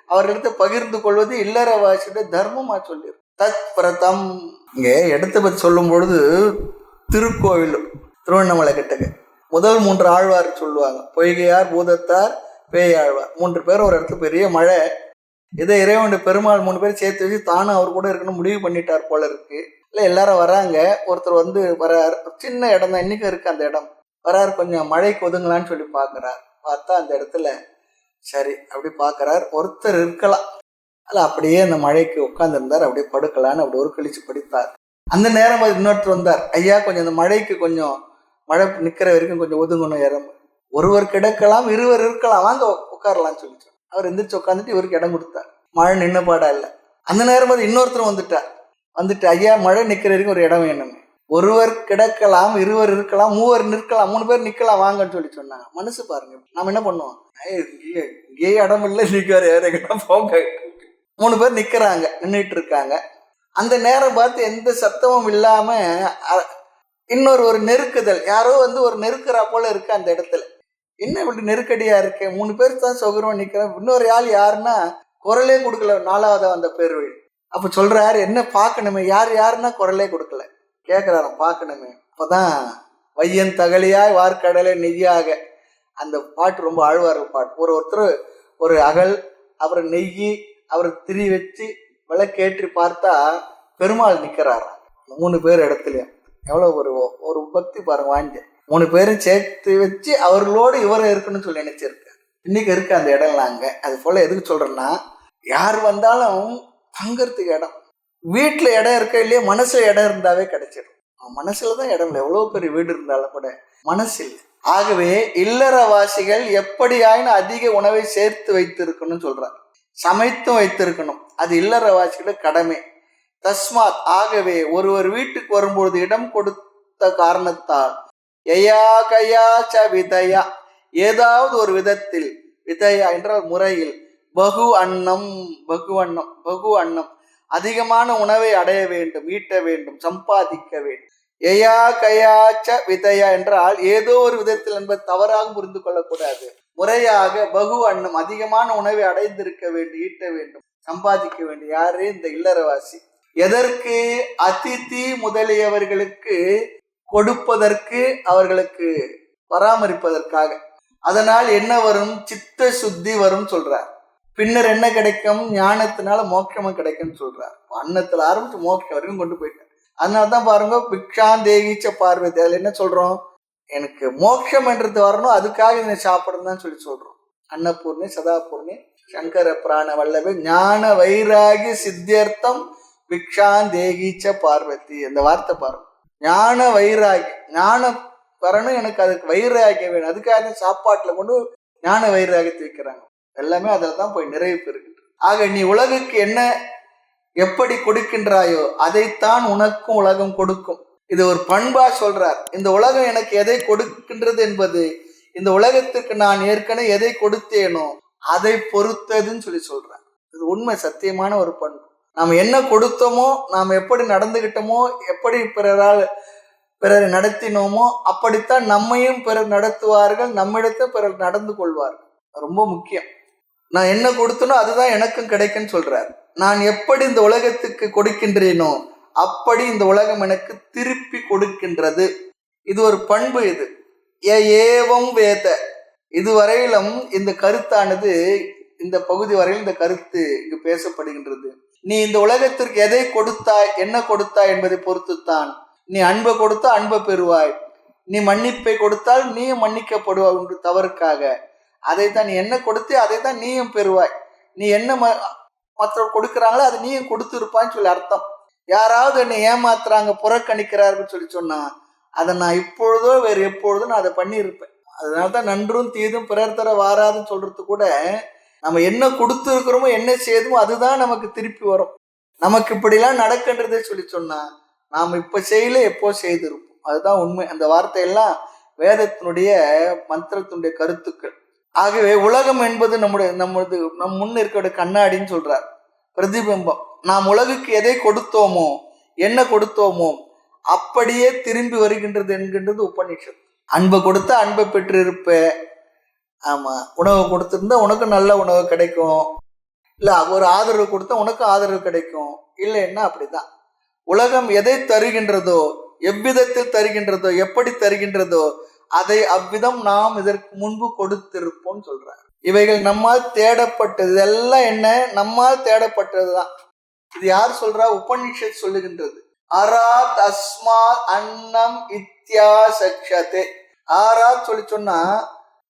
அவர்களிடத்தை பகிர்ந்து கொள்வது இல்லறவாசியுடைய தர்மமா சொல்லி தத் பிரதம். இங்கே இடத்தை பற்றி சொல்லும் பொழுது திருக்கோவில் திருவண்ணாமலை கிட்டக்க முதல் 3 ஆழ்வார் சொல்லுவாங்க. பொய்கையார், பூதத்தார், பேயாழ்வார் 3 பேர் ஒரு இடத்துல பெரிய மழை. இதை இறைவனுடைய பெருமாள் 3 பேர் சேர்த்து வச்சு தானும் அவர் கூட இருக்கணும் முடிவு பண்ணிட்டார் போல இருக்கு. இல்லை எல்லாரும் வராங்க. ஒருத்தர் வந்து வரார், சின்ன இடம் தான் இன்னைக்கும் இருக்கு அந்த இடம். வரார், கொஞ்சம் மழைக்கு ஒதுங்கலான்னு சொல்லி பார்க்குறார். பார்த்தா அந்த இடத்துல சரி அப்படி பார்க்குறார், ஒருத்தர் இருக்கலாம். அதில் அப்படியே அந்த மழைக்கு உட்காந்துருந்தார், அப்படியே படுக்கலான்னு அப்படி ஒரு கழிச்சு படித்தார். அந்த நேரம் அது இன்னொருத்தர் வந்தார். ஐயா கொஞ்சம் இந்த மழைக்கு கொஞ்சம் மழை நிற்கிற வரைக்கும் கொஞ்சம் ஒதுங்கணும் இடம். ஒருவர் கிடக்கலாம், இருவர் இருக்கலாம், வாங்க உட்காரலான்னு சொல்லிச்சு. அவர் எந்திரிச்சு உட்காந்துட்டு இவருக்கு இடம் கொடுத்தார். மழை நின்ன பாடா இல்லை. அந்த நேரம் அது இன்னொருத்தர் வந்துட்டு ஐயா மழை நிற்கிற வரைக்கும் ஒரு இடம் வேணுமே. ஒருவர் கிடக்கலாம், இருவர் இருக்கலாம், 3 நிற்கலாம், 3 பேர் நிற்கலாம் வாங்கன்னு சொன்னாங்க. மனசு பாருங்க, நம்ம என்ன பண்ணுவோம், இங்கே இடம் இல்லை நிற்காரு யாரும் போங்க. 3 பேர் நிற்கிறாங்க, நின்றுட்டு இருக்காங்க. அந்த நேரம் பார்த்து எந்த சத்தமும் இல்லாம இன்னொரு ஒரு நெருக்குதல், யாரோ வந்து ஒரு நெருக்குறா போல இருக்கு அந்த இடத்துல. என்ன இப்படி நெருக்கடியா இருக்கு, 3 பேர் தான் சௌகரியமா நிற்கிறேன். இன்னொரு ஆள் யாருன்னா குரலே கொடுக்கல, 4வது அந்த பேர் வழி. அப்ப சொல்றாரு, என்ன பார்க்கணுமே, யாருன்னா குரலே கொடுக்கல, கேட்கிறாராம் பார்க்கணுமே. அப்பதான் வையன் தகலியாய் வார்க்கடலை நெய்யாக, அந்த பாட்டு ரொம்ப ஆழ்வார் பாட்டு. ஒருத்தர் ஒரு அகல், அப்புறம் நெய்யி, அவர் திரி வச்சு விளக்கேற்றி பார்த்தா பெருமாள் நிற்கிறாராம். 3 பேர் இடத்துலையும் எவ்வளவு ஒரு பக்தி பாருங்க. வாங்கி 3 பேரும் சேர்த்து வச்சு அவர்களோடு இவரை இருக்குன்னு சொல்லி நினைச்சிருக்காரு. இன்னைக்கு இருக்கு அந்த இடம்லாம் அங்க. அது போல எதுக்கு சொல்றேன்னா, யார் வந்தாலும் தங்கறதுக்கு இடம், வீட்டுல இடம் இருக்க இல்லையா, மனசுல இடம் இருந்தாவே கிடைச்சிடும். மனசுலதான் இடம் இல்லை, எவ்வளவு பெரிய வீடு இருந்தாலும் கூட மனசு இல்லை. ஆகவே இல்லறவாசிகள் எப்படியாயினும் அதிக உணவை சேர்த்து வைத்திருக்கணும்னு சொல்றாங்க, சமைத்தும் வைத்திருக்கணும். அது இல்லறவாசிகளோட கடமை. தஸ்மாத், ஆகவே ஒருவர் வீட்டுக்கு வரும்பொழுது இடம் கொடுத்த காரணத்தால் யயா கயா ச விதயா, ஏதாவது ஒரு விதத்தில், விதயா என்றால் முறையில், பகு அன்னம் அதிகமான உணவை அடைய வேண்டும், ஈட்ட வேண்டும், சம்பாதிக்க வேண்டும். யயா கயாச்ச விதயா என்றால் ஏதோ ஒரு விதத்தில் என்பது தவறாக புரிந்து கொள்ளக்கூடாது. முறையாக பகு அன்னம் அதிகமான உணவை அடைந்திருக்க வேண்டும், ஈட்ட வேண்டும், சம்பாதிக்க வேண்டிய யாரு? இந்த இல்லறவாசி. எதற்கு? அதிதி முதலியவர்களுக்கு கொடுப்பதற்கு, அவர்களுக்கு பராமரிப்பதற்காக. அதனால் என்ன வரும்? சித்த சுத்தி வரும் சொல்றார். பின்னர் என்ன கிடைக்கும்? ஞானத்தினால மோட்சமும் கிடைக்கும் சொல்றார். அன்னத்துல ஆரம்பிச்சு மோட்சம் வரைக்கும் கொண்டு போயிட்டார். அதனால்தான் பாருங்க, பிக்ஷாந்தேகிச்ச பார்வதி. அதுல என்ன சொல்றோம்? எனக்கு மோட்சம் என்றது வரணும், அதுக்காக இதை சாப்பிடணும் தான் சொல்றோம். அன்னபூர்ணி சதாபூர்ணி சங்கர பிராண வல்லபே ஞான வைராகி சித்தியர்த்தம் பிக்ஷாந்தேகிச்ச பார்வதி. அந்த வார்த்தை பாருங்க, ஞான வைராகி. ஞானம் வரணும், எனக்கு அதுக்கு வைராகியம் வேணும், அதுக்காக சாப்பாட்டுல கொண்டு ஞான வைராகியத்தை வைக்கிறாங்க. எல்லாமே அதில் தான் போய் நிறைவு பெறுகின்றது. ஆக நீ உலகுக்கு என்ன எப்படி கொடுக்கின்றாயோ அதைத்தான் உனக்கும் உலகம் கொடுக்கும். இது ஒரு பண்பா சொல்றார். இந்த உலகம் எனக்கு எதை கொடுக்கின்றது என்பது, இந்த உலகத்துக்கு நான் ஏற்கனவே எதை கொடுத்தேனோ அதை பொறுத்ததுன்னு சொல்றார். இது உண்மை, சத்தியமான ஒரு பண்பு. நாம் என்ன கொடுத்தோமோ, நாம் எப்படி நடந்துகிட்டோமோ, எப்படி பிறரை நடத்தினோமோ அப்படித்தான் நம்மையும் பிறர் நடத்துவார்கள், நம்மிடத்தை பிறர் நடந்து கொள்வார்கள். ரொம்ப முக்கியம். நான் என்ன கொடுத்தனோ அதுதான் எனக்கும் கிடைக்குன்னு சொல்றார். நான் எப்படி இந்த உலகத்துக்கு கொடுக்கின்றேனோ அப்படி இந்த உலகம் எனக்கு திருப்பி கொடுக்கின்றது. இது ஒரு பண்பு. இது ஏவம் வேத. இதுவரையிலும் இந்த கருத்தானது, இந்த பகுதி வரையில் இந்த கருத்து இங்கு பேசப்படுகின்றது. நீ இந்த உலகத்திற்கு எதை கொடுத்தாய், என்ன கொடுத்தாய் என்பதை பொறுத்துத்தான். நீ அன்பை கொடுத்தா அன்பை பெறுவாய், நீ மன்னிப்பை கொடுத்தால் நீயும் மன்னிக்கப்படுவாய் ஒன்று தவறுக்காக. அதை தான் நீ என்ன கொடுத்து அதை தான் நீயும் பெறுவாய். நீ என்ன மற்றவர் கொடுக்குறாங்களோ அதை நீயும் கொடுத்து இருப்பான்னு சொல்லி அர்த்தம். யாராவது என்னை ஏமாத்துறாங்க, புறக்கணிக்கிறார்கள் சொன்னா அதை நான் இப்பொழுதோ வேறு எப்பொழுதோ நான் அதை பண்ணியிருப்பேன். அதனால்தான் நன்றும் தீதும் பிறர் தர வாராதுன்னு சொல்றது கூட, நம்ம என்ன கொடுத்து இருக்கிறோமோ என்ன செய்யுமோ அதுதான் நமக்கு திருப்பி வரும். நமக்கு இப்படிலாம் நடக்கின்றதே சொன்னா நாம் இப்ப செய்யல எப்போ செய்திருப்போம். அதுதான் உண்மை. அந்த வார்த்தையெல்லாம் வேதத்தினுடைய மந்திரத்தினுடைய கருத்துக்கள். ஆகவே உலகம் என்பது நம் முன் இருக்கிற கண்ணாடின்னு சொல்றார், பிரதிபிம்பம். நாம் உலகுக்கு எதை கொடுத்தோமோ, என்ன கொடுத்தோமோ அப்படியே திரும்பி வருகின்றது என்கின்றது உபநிஷத். அன்பை கொடுத்தா அன்பை பெற்று இருப்ப. ஆமா, உணவு கொடுத்திருந்தா உனக்கு நல்ல உணவு கிடைக்கும். இல்ல ஒரு ஆதரவு கொடுத்தா உனக்கு ஆதரவு கிடைக்கும். இல்லைன்னா அப்படிதான். உலகம் எதை தருகின்றதோ, எவ்விதத்தில் தருகின்றதோ, எப்படி தருகின்றதோ அதை அவ்விதம் நாம் இதற்கு முன்பு கொடுத்திருப்போம் சொல்றார். இவைகள் நம்மால் தேடப்பட்டது. இதெல்லாம் என்ன? நம்மால் தேடப்பட்டதுதான். இது யார் சொல்றா? உபநிஷத் சொல்லுகின்றது. ஆராத் அஸ்மா அன்னம் இத்தியாசக்ஷதே. ஆராத் சொன்னா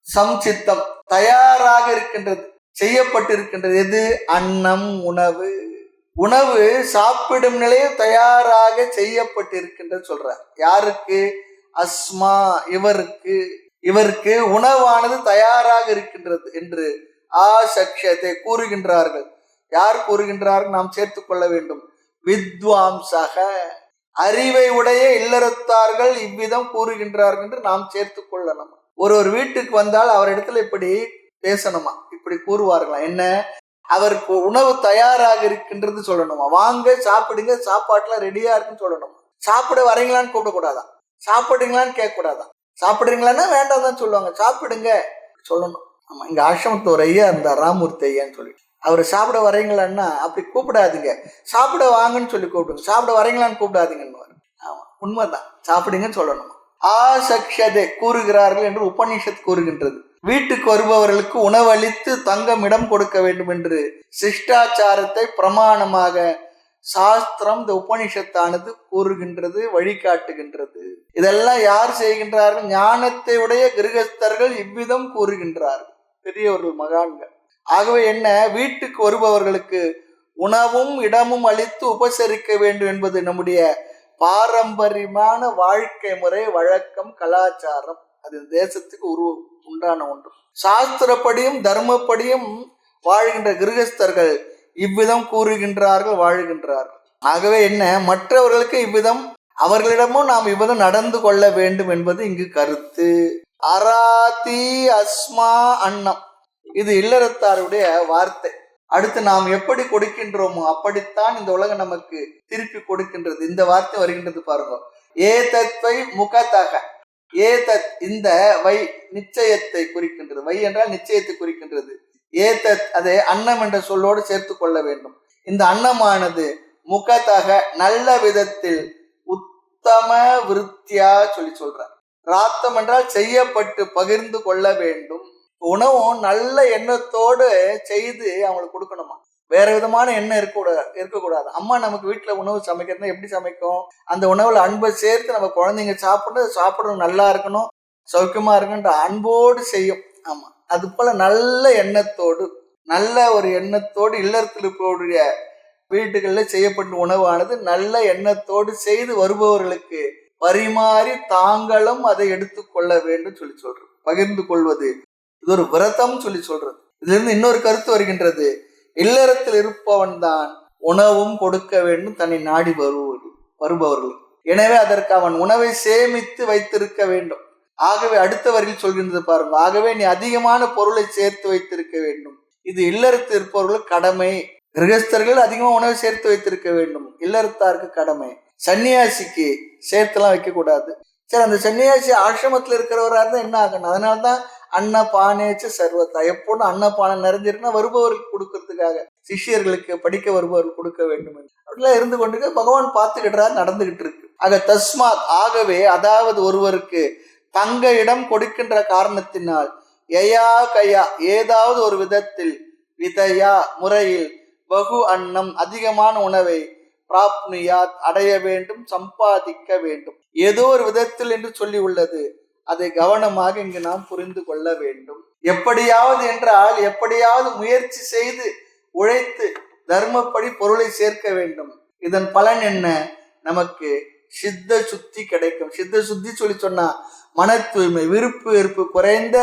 சம்சித்தம், தயாராக இருக்கின்றது, செய்யப்பட்டிருக்கின்றது. எது? அன்னம், உணவு. உணவு சாப்பிடும் நிலையில் தயாராக செய்யப்பட்டிருக்கின்றது சொல்றார். யாருக்கு? அஸ்மா, இவருக்கு உணவானது தயாராக இருக்கின்றது என்று ஆசக்ஷத்தை கூறுகின்றார்கள். யார் கூறுகின்றார்கள்? நாம் சேர்த்துக் கொள்ள வேண்டும். வித்வாம்சக, அறிவை உடைய இல்லறத்தார்கள் இவ்விதம் கூறுகின்றார்கள் என்று நாம் சேர்த்து கொள்ளணும். ஒரு வீட்டுக்கு வந்தால் அவரிடத்துல இப்படி பேசணுமா, இப்படி கூறுவார்களாம். என்ன? அவருக்கு உணவு தயாராக இருக்கின்றது சொல்லணுமா. வாங்க சாப்பிடுங்க, சாப்பாட்டுல ரெடியா இருக்குன்னு சொல்லணுமா. சாப்பிட வரீங்களான்னு கூப்பிடக்கூடாதான், சாப்பிடுங்களான்னு கேட்க கூடாதான். சாப்பிடுறீங்களான்னா வேண்டாம் தான் சொல்லுவாங்க, சாப்பிடுங்க சொல்லணும். ஆமா, இங்க ஆசிரமத்து ஒரு ஐயா இருந்தார், ராமூர்த்தி ஐயான்னு சொல்லி. அவர் சாப்பிட வரீங்களான்னா அப்படி கூப்பிடாதீங்க, சாப்பிட வாங்கன்னு சொல்லி கூப்பிடுங்க, சாப்பிட வரீங்களான்னு கூப்பிடாதீங்கன்னு. ஆமா, உண்மைதான், சாப்பிடுங்கன்னு சொல்லணும். ஆசக்ஷதே கூறுகிறார்கள் என்று உபநிஷத் கூறுகின்றது. வீட்டுக்கு வருபவர்களுக்கு உணவளித்து தங்கம் இடம் கொடுக்க வேண்டும் என்று சிஷ்டாச்சாரத்தை பிரமாணமாக சாஸ்திரம், இந்த உபநிஷத்தானது கூறுகின்றது, வழிகாட்டுகின்றது. இதெல்லாம் யார் செய்கின்றார்கள்? ஞானத்தை உடைய கிரகஸ்தர்கள் இவ்விதம் கூறுகின்றார்கள், பெரியவர்கள், மகான்கள். ஆகவே என்ன? வீட்டுக்கு வருபவர்களுக்கு உணவும் இடமும் அளித்து உபசரிக்க வேண்டும் என்பது நம்முடைய பாரம்பரியமான வாழ்க்கை முறை, வழக்கம், கலாச்சாரம். அது தேசத்துக்கு உண்டான ஒன்று. சாஸ்திரப்படியும் தர்மப்படியும் வாழ்கின்ற கிரகஸ்தர்கள் இவ்விதம் கூறுகின்றார்கள், வாழ்கின்றார்கள். ஆகவே என்ன? மற்றவர்களுக்கு இவ்விதம், அவர்களிடமும் நாம் இவ்விதம் நடந்து கொள்ள வேண்டும் என்பது இங்கு கருத்து. அராதி அஸ்மா அன்னம், இது இல்லறத்தாருடைய வார்த்தை. அடுத்து நாம் எப்படி கொடுக்கின்றோமோ அப்படித்தான் இந்த உலகம் நமக்கு திருப்பி கொடுக்கின்றது. இந்த வார்த்தை வருகின்றது பாருங்க. ஏதத்வை முகதக. ஏதத், இந்த வை நிச்சயத்தை குறிக்கின்றது. வை என்றால் நிச்சயத்தை குறிக்கின்றது. ஏதத் அதை அன்னம் என்ற சொல்லோடு சேர்த்து கொள்ள வேண்டும். இந்த அன்னமானது முகத்தக நல்ல விதத்தில் உத்தம விருத்தியா சொல்றார். பிராத்தம் என்றால் செய்யப்பட்டு பகிர்ந்து கொள்ள வேண்டும். உணவும் நல்ல எண்ணத்தோடு செய்து அவங்களுக்கு கொடுக்கணுமா, வேற விதமான எண்ணம் இருக்கக்கூடாது. அம்மா நமக்கு வீட்டுல உணவு சமைக்கிறதுனா எப்படி சமைக்கும், அந்த உணவுல அன்பை சேர்த்து நம்ம குழந்தைங்க சாப்பிடணும், நல்லா இருக்கணும், சௌக்கியமா இருக்கணுன்ற அன்போடு செய்யும். ஆமா, அது போல நல்ல எண்ணத்தோடு இல்லறத்தில் இருப்பவருடைய வீட்டுகளில் செய்யப்பட்ட உணவானது நல்ல எண்ணத்தோடு செய்து வருபவர்களுக்கு பரிமாறி தாங்களும் அதை எடுத்துக்கொள்ள வேண்டும் சொல்றது. பகிர்ந்து கொள்வது இது ஒரு விரதம் சொல்றது. இதுல இருந்து இன்னொரு கருத்து வருகின்றது. இல்லறத்தில் இருப்பவன் தான் உணவும் கொடுக்க வேண்டும் தன்னை நாடி வருபவர்கள். எனவே அதற்கு அவன் உணவை சேமித்து வைத்திருக்க வேண்டும். ஆகவே அடுத்த வரையில் சொல்கின்றது பாருங்க. ஆகவே நீ அதிகமான பொருளை சேர்த்து வைத்திருக்க வேண்டும். இது இல்லறத்தில் இருப்பவர்களுக்கு கடமை. கிரகஸ்தர்கள் அதிகமா உணவை சேர்த்து வைத்திருக்க வேண்டும், இல்லறத்தாருக்கு கடமை. சன்னியாசிக்கு சேர்த்துலாம் வைக்க கூடாது. சரி, அந்த சன்னியாசி ஆசிரமத்தில் இருக்கிறவராக இருந்தா என்ன ஆகணும்? அதனால்தான் அன்னபானேச்சு சர்வத்தா, எப்போதும் அன்னபானை நிறைஞ்சிருக்குன்னா வருபவர்களுக்கு கொடுக்கறதுக்காக, சிஷியர்களுக்கு படிக்க வருபவர்கள் கொடுக்க வேண்டும் அப்படிலாம் இருந்து கொண்டு பகவான் பார்த்துக்கிட்டாரு, நடந்துகிட்டு இருக்கு. தஸ்மாத் ஆகவே, அதாவது ஒருவருக்கு தங்க இடம் கொடுக்கின்ற காரணத்தினால் யயா கயா ஏதாவது ஒரு விதத்தில் விதயா முறையில் பகு அன்னம் அதிகமான உணவை பிராப்னுயாத் அடைய வேண்டும், சம்பாதிக்க வேண்டும். ஏதோ ஒரு விதத்தில் என்று சொல்லி உள்ளது. அதை கவனமாக இங்கு நாம் புரிந்து கொள்ள வேண்டும். எப்படியாவது என்றால் எப்படியாவது முயற்சி செய்து உழைத்து தர்மப்படி பொருளை சேர்க்க வேண்டும். இதன் பலன் என்ன? நமக்கு சித்த சுத்தி கிடைக்கும். சித்த சுத்தி சொன்னா மன தூய்மை, விருப்பு வெறுப்பு குறைந்த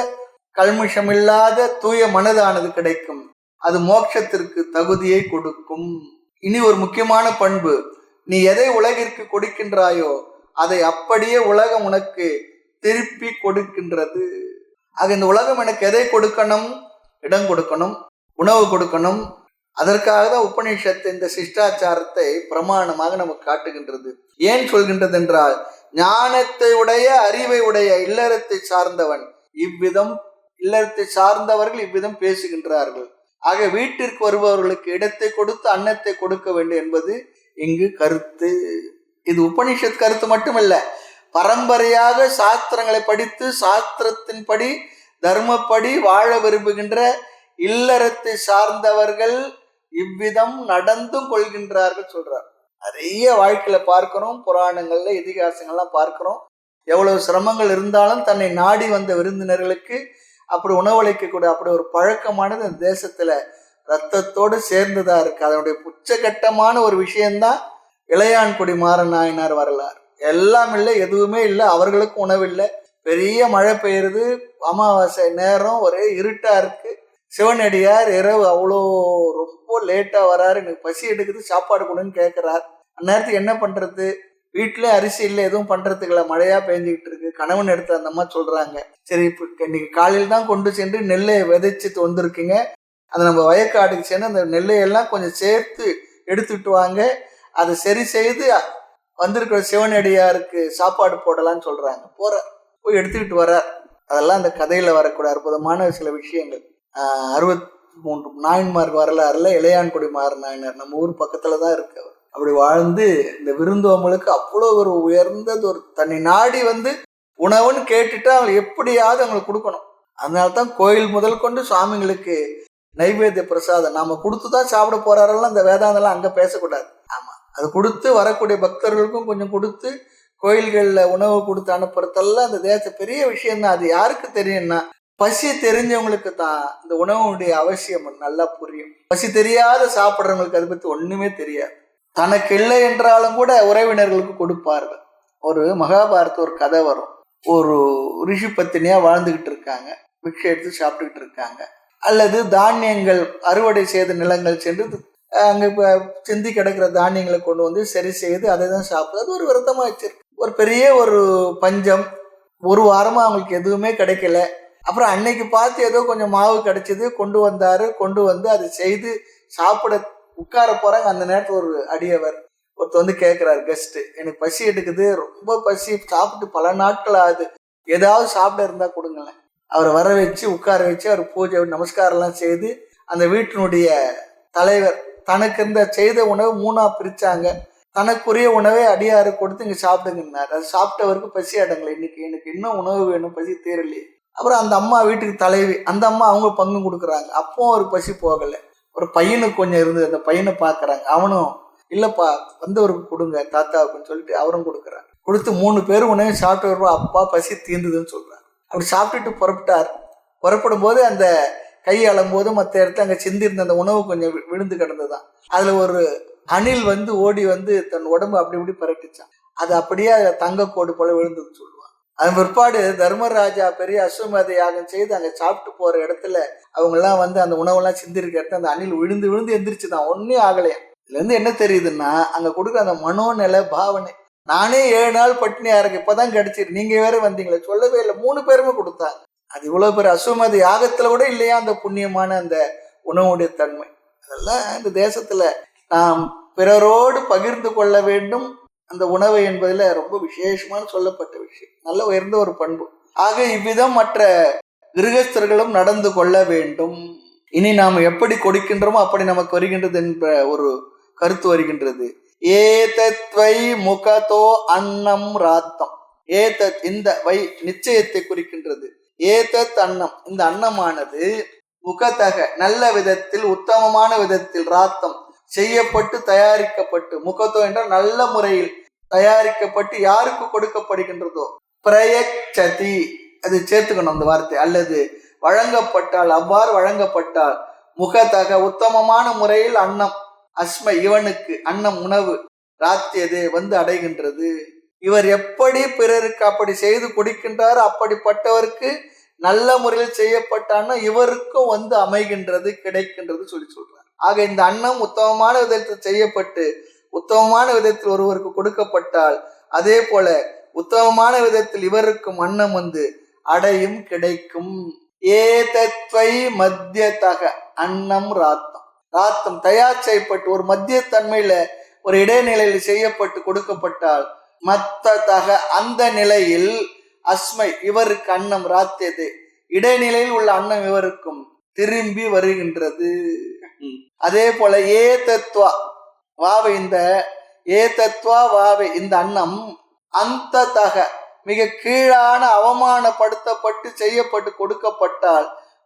கல்முஷமில்லாத தூய மனதானது கிடைக்கும். அது மோட்சத்திற்கு தகுதியை கொடுக்கும். இனி ஒரு முக்கியமான பண்பு, நீ எதை உலகிற்கு கொடுக்கின்றாயோ அதை அப்படியே உலகம் உனக்கு திருப்பி கொடுக்கின்றது. ஆக இந்த உலகம் எனக்கு எதை கொடுக்கணும்? இடம் கொடுக்கணும், உணவு கொடுக்கணும். அதற்காக தான் உபநிஷத்து இந்த சிஷ்டாச்சாரத்தை பிரமாணமாக நமக்கு காட்டுகின்றது. ஏன் சொல்கின்றது என்றால், ஞானத்தை உடைய அறிவை உடைய இல்லறத்தை சார்ந்தவர்கள் இவ்விதம் பேசுகின்றார்கள். ஆக வீட்டிற்கு வருபவர்களுக்கு இடத்தை கொடுத்து அன்னத்தை கொடுக்க வேண்டும் என்பது இங்கு கருத்து. இது உபனிஷத் கருத்து மட்டுமல்ல, பரம்பரையாக சாஸ்திரங்களை படித்து சாஸ்திரத்தின்படி தர்மப்படி வாழ விரும்புகின்ற இல்லறத்தை சார்ந்தவர்கள் இவ்விதம் நடந்தும் கொள்கின்றார்கள் சொல்றார். நிறைய வாழ்க்கையில பார்க்கிறோம், புராணங்கள்ல இதிகாசங்கள்லாம் பார்க்கிறோம். எவ்வளவு சிரமங்கள் இருந்தாலும் தன்னை நாடி வந்த விருந்தினர்களுக்கு அப்படி உணவளிக்கக்கூடிய அப்படி ஒரு பழக்கமானது இந்த தேசத்துல ரத்தத்தோடு சேர்ந்துதா இருக்கு. அதனுடைய உச்சகட்டமான ஒரு விஷயம்தான் இளையான்குடி மாறன் நாயனார் வரலாறு. எல்லாம் இல்லை, எதுவுமே இல்லை, அவர்களுக்கும் உணவில்லை. பெரிய மழை பெய்யுறது, அமாவாசை நேரம், ஒரே இருட்டா இருக்கு. சிவனடியார் இரவு அவ்வளோ ரொம்ப லேட்டா வராரு, எனக்கு பசி எடுக்குது, சாப்பாடு கொடுன்னு கேட்கிறார். அந்நேரத்துக்கு என்ன பண்றது? வீட்டிலே அரிசி இல்லை, எதுவும் பண்றதுக்கு இல்லை, மழையா பெஞ்சுக்கிட்டு இருக்கு. கணவன் எடுத்து அந்த அம்மா சொல்றாங்க, சரி இப்போ இன்னைக்கு காலையில் தான் கொண்டு சென்று நெல்லை விதைச்சிட்டு வந்திருக்கீங்க, அதை நம்ம வயக்காட்டுக்கு சென்று அந்த நெல்லையெல்லாம் கொஞ்சம் சேர்த்து எடுத்துட்டு வாங்க, அதை சரி செய்து வந்திருக்கிற சிவனடியாருக்கு சாப்பாடு போடலான்னு சொல்றாங்க. போய் எடுத்துக்கிட்டு வர்றார். அதெல்லாம் அந்த கதையில வரக்கூடிய அற்புதமான சில விஷயங்கள். 63 நாயன்மார் வரலாறுல இளையான்குடி மாறன் நாயனார் நம்ம ஊர் பக்கத்துல தான் இருக்கு. அப்படி வாழ்ந்து இந்த விருந்தோம்பலுக்கு அவ்வளோ ஒரு உயர்ந்தது ஒரு தன்னை நாடி வந்து உணவுன்னு கேட்டுட்டு அவங்க எப்படியாவது அவங்களுக்கு கொடுக்கணும். அதனால்தான் கோயில் முதல் கொண்டு சுவாமிங்களுக்கு நைவேத்திய பிரசாதம் நாம கொடுத்துதான் சாப்பிட போறாரெல்லாம் இந்த வேதாந்தெல்லாம் அங்க பேசக்கூடாது. ஆமா, அது கொடுத்து வரக்கூடிய பக்தர்களுக்கும் கொஞ்சம் கொடுத்து கோயில்கள்ல உணவு கொடுத்து அனுப்புறதெல்லாம் அந்த தேச பெரிய விஷயம்தான். அது யாருக்கு தெரியும்னா, பசி தெரிஞ்சவங்களுக்கு தான் இந்த உணவுடைய அவசியம் நல்லா புரியும். பசி தெரியாத சாப்பிட்றவங்களுக்கு அதை பத்தி ஒண்ணுமே தெரியாது. தனக்கு இல்லை என்றாலும் கூட உறவினர்களுக்கு கொடுப்பார்கள். ஒரு மகாபாரத ஒரு கதை வரும். ஒரு ரிஷி பத்தினியா வாழ்ந்துகிட்டு இருக்காங்க, பிக்ஷை எடுத்து சாப்பிட்டுக்கிட்டு இருக்காங்க. அல்லது தானியங்கள் அறுவடை செய்த நிலங்கள் சென்று அங்க சிந்தி கிடக்கிற தானியங்களை கொண்டு வந்து சரி செய்து அதை தான் சாப்பிடுது. அது ஒரு விரதமா வச்சிருக்கு. ஒரு பெரிய ஒரு பஞ்சம், ஒரு வாரமா அவங்களுக்கு எதுவுமே கிடைக்கல. அப்புறம் அன்னைக்கு பார்த்து ஏதோ கொஞ்சம் மாவு கிடைச்சது, கொண்டு வந்து அதை செய்து சாப்பிட உட்கார போறாங்க. அந்த நேரத்தில் ஒரு அடியவர் ஒருத்தர் வந்து கேட்கிறாரு, கெஸ்ட், எனக்கு பசி எடுக்குது, ரொம்ப பசி, சாப்பிட்டு பல நாட்கள் ஆகுது, ஏதாவது சாப்பிட இருந்தா கொடுங்களேன். அவரை வர வச்சு உட்கார வச்சு அவர் பூஜை நமஸ்காரம்லாம் செய்து அந்த வீட்டினுடைய தலைவர் தனக்கு இருந்த செய்த உணவு 3ஆ பிரிச்சாங்க. தனக்குரிய உணவை அடியாறு கொடுத்து இங்க சாப்பிடுங்கன்னார். அது சாப்பிட்டவருக்கு பசி அடங்கலை. இன்னைக்கு எனக்கு இன்னும் உணவு வேணும், பசி தீரலையே. அப்புறம் அந்த அம்மா வீட்டுக்கு தலைவி, அந்த அம்மா அவங்க பங்கு கொடுக்குறாங்க. அப்பவும் ஒரு பசி போகலை. ஒரு பையனுக்கு கொஞ்சம் இருந்தது, அந்த பையனை பார்க்குறாங்க. அவனும் இல்லைப்பா வந்தவருக்கு கொடுங்க தாத்தாவுக்குன்னு சொல்லிட்டு அவரும் கொடுக்குறாங்க. கொடுத்து 3 பேரும் உணவு சாப்பிட்டு வருவா. அப்பா பசி தீர்ந்ததுன்னு சொல்றாங்க. அப்படி சாப்பிட்டுட்டு புறப்பட்டார். புறப்படும் போது அந்த கை அழும்போது மற்ற இடத்துல அங்கே சிந்திருந்த அந்த உணவு கொஞ்சம் விழுந்து கிடந்ததுதான். அதுல ஒரு அணில் வந்து ஓடி வந்து தன் உடம்பு அப்படி இப்படி பரட்டிச்சான். அது அப்படியே தங்கக்கோடு போல விழுந்ததுன்னு சொல்லுவாங்க. அதன் பிற்பாடு தர்மராஜா பெரிய அஸ்வமேத யாகம் செய்து அங்கே சாப்பிட்டு போற இடத்துல அவங்க எல்லாம் வந்து அந்த உணவெல்லாம் சிந்திருக்க இடத்துல அந்த அணில் விழுந்து விழுந்து எந்திரிச்சுதான், ஒன்னே ஆகலையா. இதுல இருந்து என்ன தெரியுதுன்னா அங்க கொடுக்குற அந்த மனோநிலை பாவனை. நானே 7 நாள் பட்டினியா இருக்கு, இப்பதான் கிடைச்சிரு, நீங்க வேற வந்தீங்களே, சொல்லவே இல்லை. 3 பேருமே கொடுத்தாங்க. அது இவ்வளவு பேர் அஸ்வமேத யாகத்துல கூட இல்லையா அந்த புண்ணியமான அந்த உணவுடைய தன்மை. அதெல்லாம் இந்த தேசத்துல நாம் பிறரோடு பகிர்ந்து கொள்ள வேண்டும். அந்த உணவை என்பதுல ரொம்ப விசேஷமான சொல்லப்பட்ட விஷயம், நல்ல உயர்ந்த ஒரு பண்பு. ஆக இவ்விதம் மற்ற கிரகஸ்தர்களும் நடந்து கொள்ள வேண்டும். இனி நாம் எப்படி கொடுக்கின்றோமோ அப்படி நமக்கு வருகின்றது என்ற ஒரு கருத்து வருகின்றது. ஏதத்வை முகதோ அன்னம் ராத்தம். ஏதத் இந்த வை நிச்சயத்தை குறிக்கின்றது. ஏதத் அன்னம் இந்த அன்னமானது முகதக நல்ல விதத்தில் உத்தமமான விதத்தில் ராத்தம் செய்யப்பட்டு தயாரிக்கப்பட்டு, முகத்தோ என்றால் நல்ல முறையில் தயாரிக்கப்பட்டு யாருக்கு கொடுக்கப்படுகின்றதோ பிரயச்சதி அது சேர்த்துக்கணும் அந்த வார்த்தை, அல்லது வழங்கப்பட்டால், அவ்வாறு வழங்கப்பட்டால் முகதக உத்தமமான முறையில் அன்னம் அஸ்மை இவனுக்கு அன்னம் உணவு ராத்தியதே வந்து அடைகின்றது. இவர் எப்படி பிறருக்கு அப்படி செய்து கொடுக்கின்றார், அப்படிப்பட்டவருக்கு நல்ல முறையில் செய்யப்பட்டான்னா இவருக்கும் வந்து அமைகின்றது, கிடைக்கின்றது சொல்லி சொல்றார். ஆக இந்த அன்னம் உத்தமமான விதத்தில் செய்யப்பட்டு உத்தமமான விதத்தில் ஒருவருக்கு கொடுக்கப்பட்டால் அதே போல உத்தமமான விதத்தில் இவருக்கும் அன்னம் வந்து அடையும், கிடைக்கும். ஏதத்வை மத்தியதக அன்னம் ராத்தம். ராத்தம் தயார் செய்யப்பட்டு ஒரு மத்திய தன்மையில ஒரு இடைநிலையில் செய்யப்பட்டு கொடுக்கப்பட்டால் மத்ததக அந்த நிலையில் அஸ்மை இவருக்கு அன்னம் ராத்தியது இடைநிலையில் உள்ள அன்னம் இவருக்கும் திரும்பி வருகின்றது. அதே போல ஏ தத்துவா வாவை இந்த ஏ தத்துவா வாவை இந்த அன்னம் அந்த தக மிக கீழான அவமானப்படுத்தப்பட்டு செய்யப்பட்டு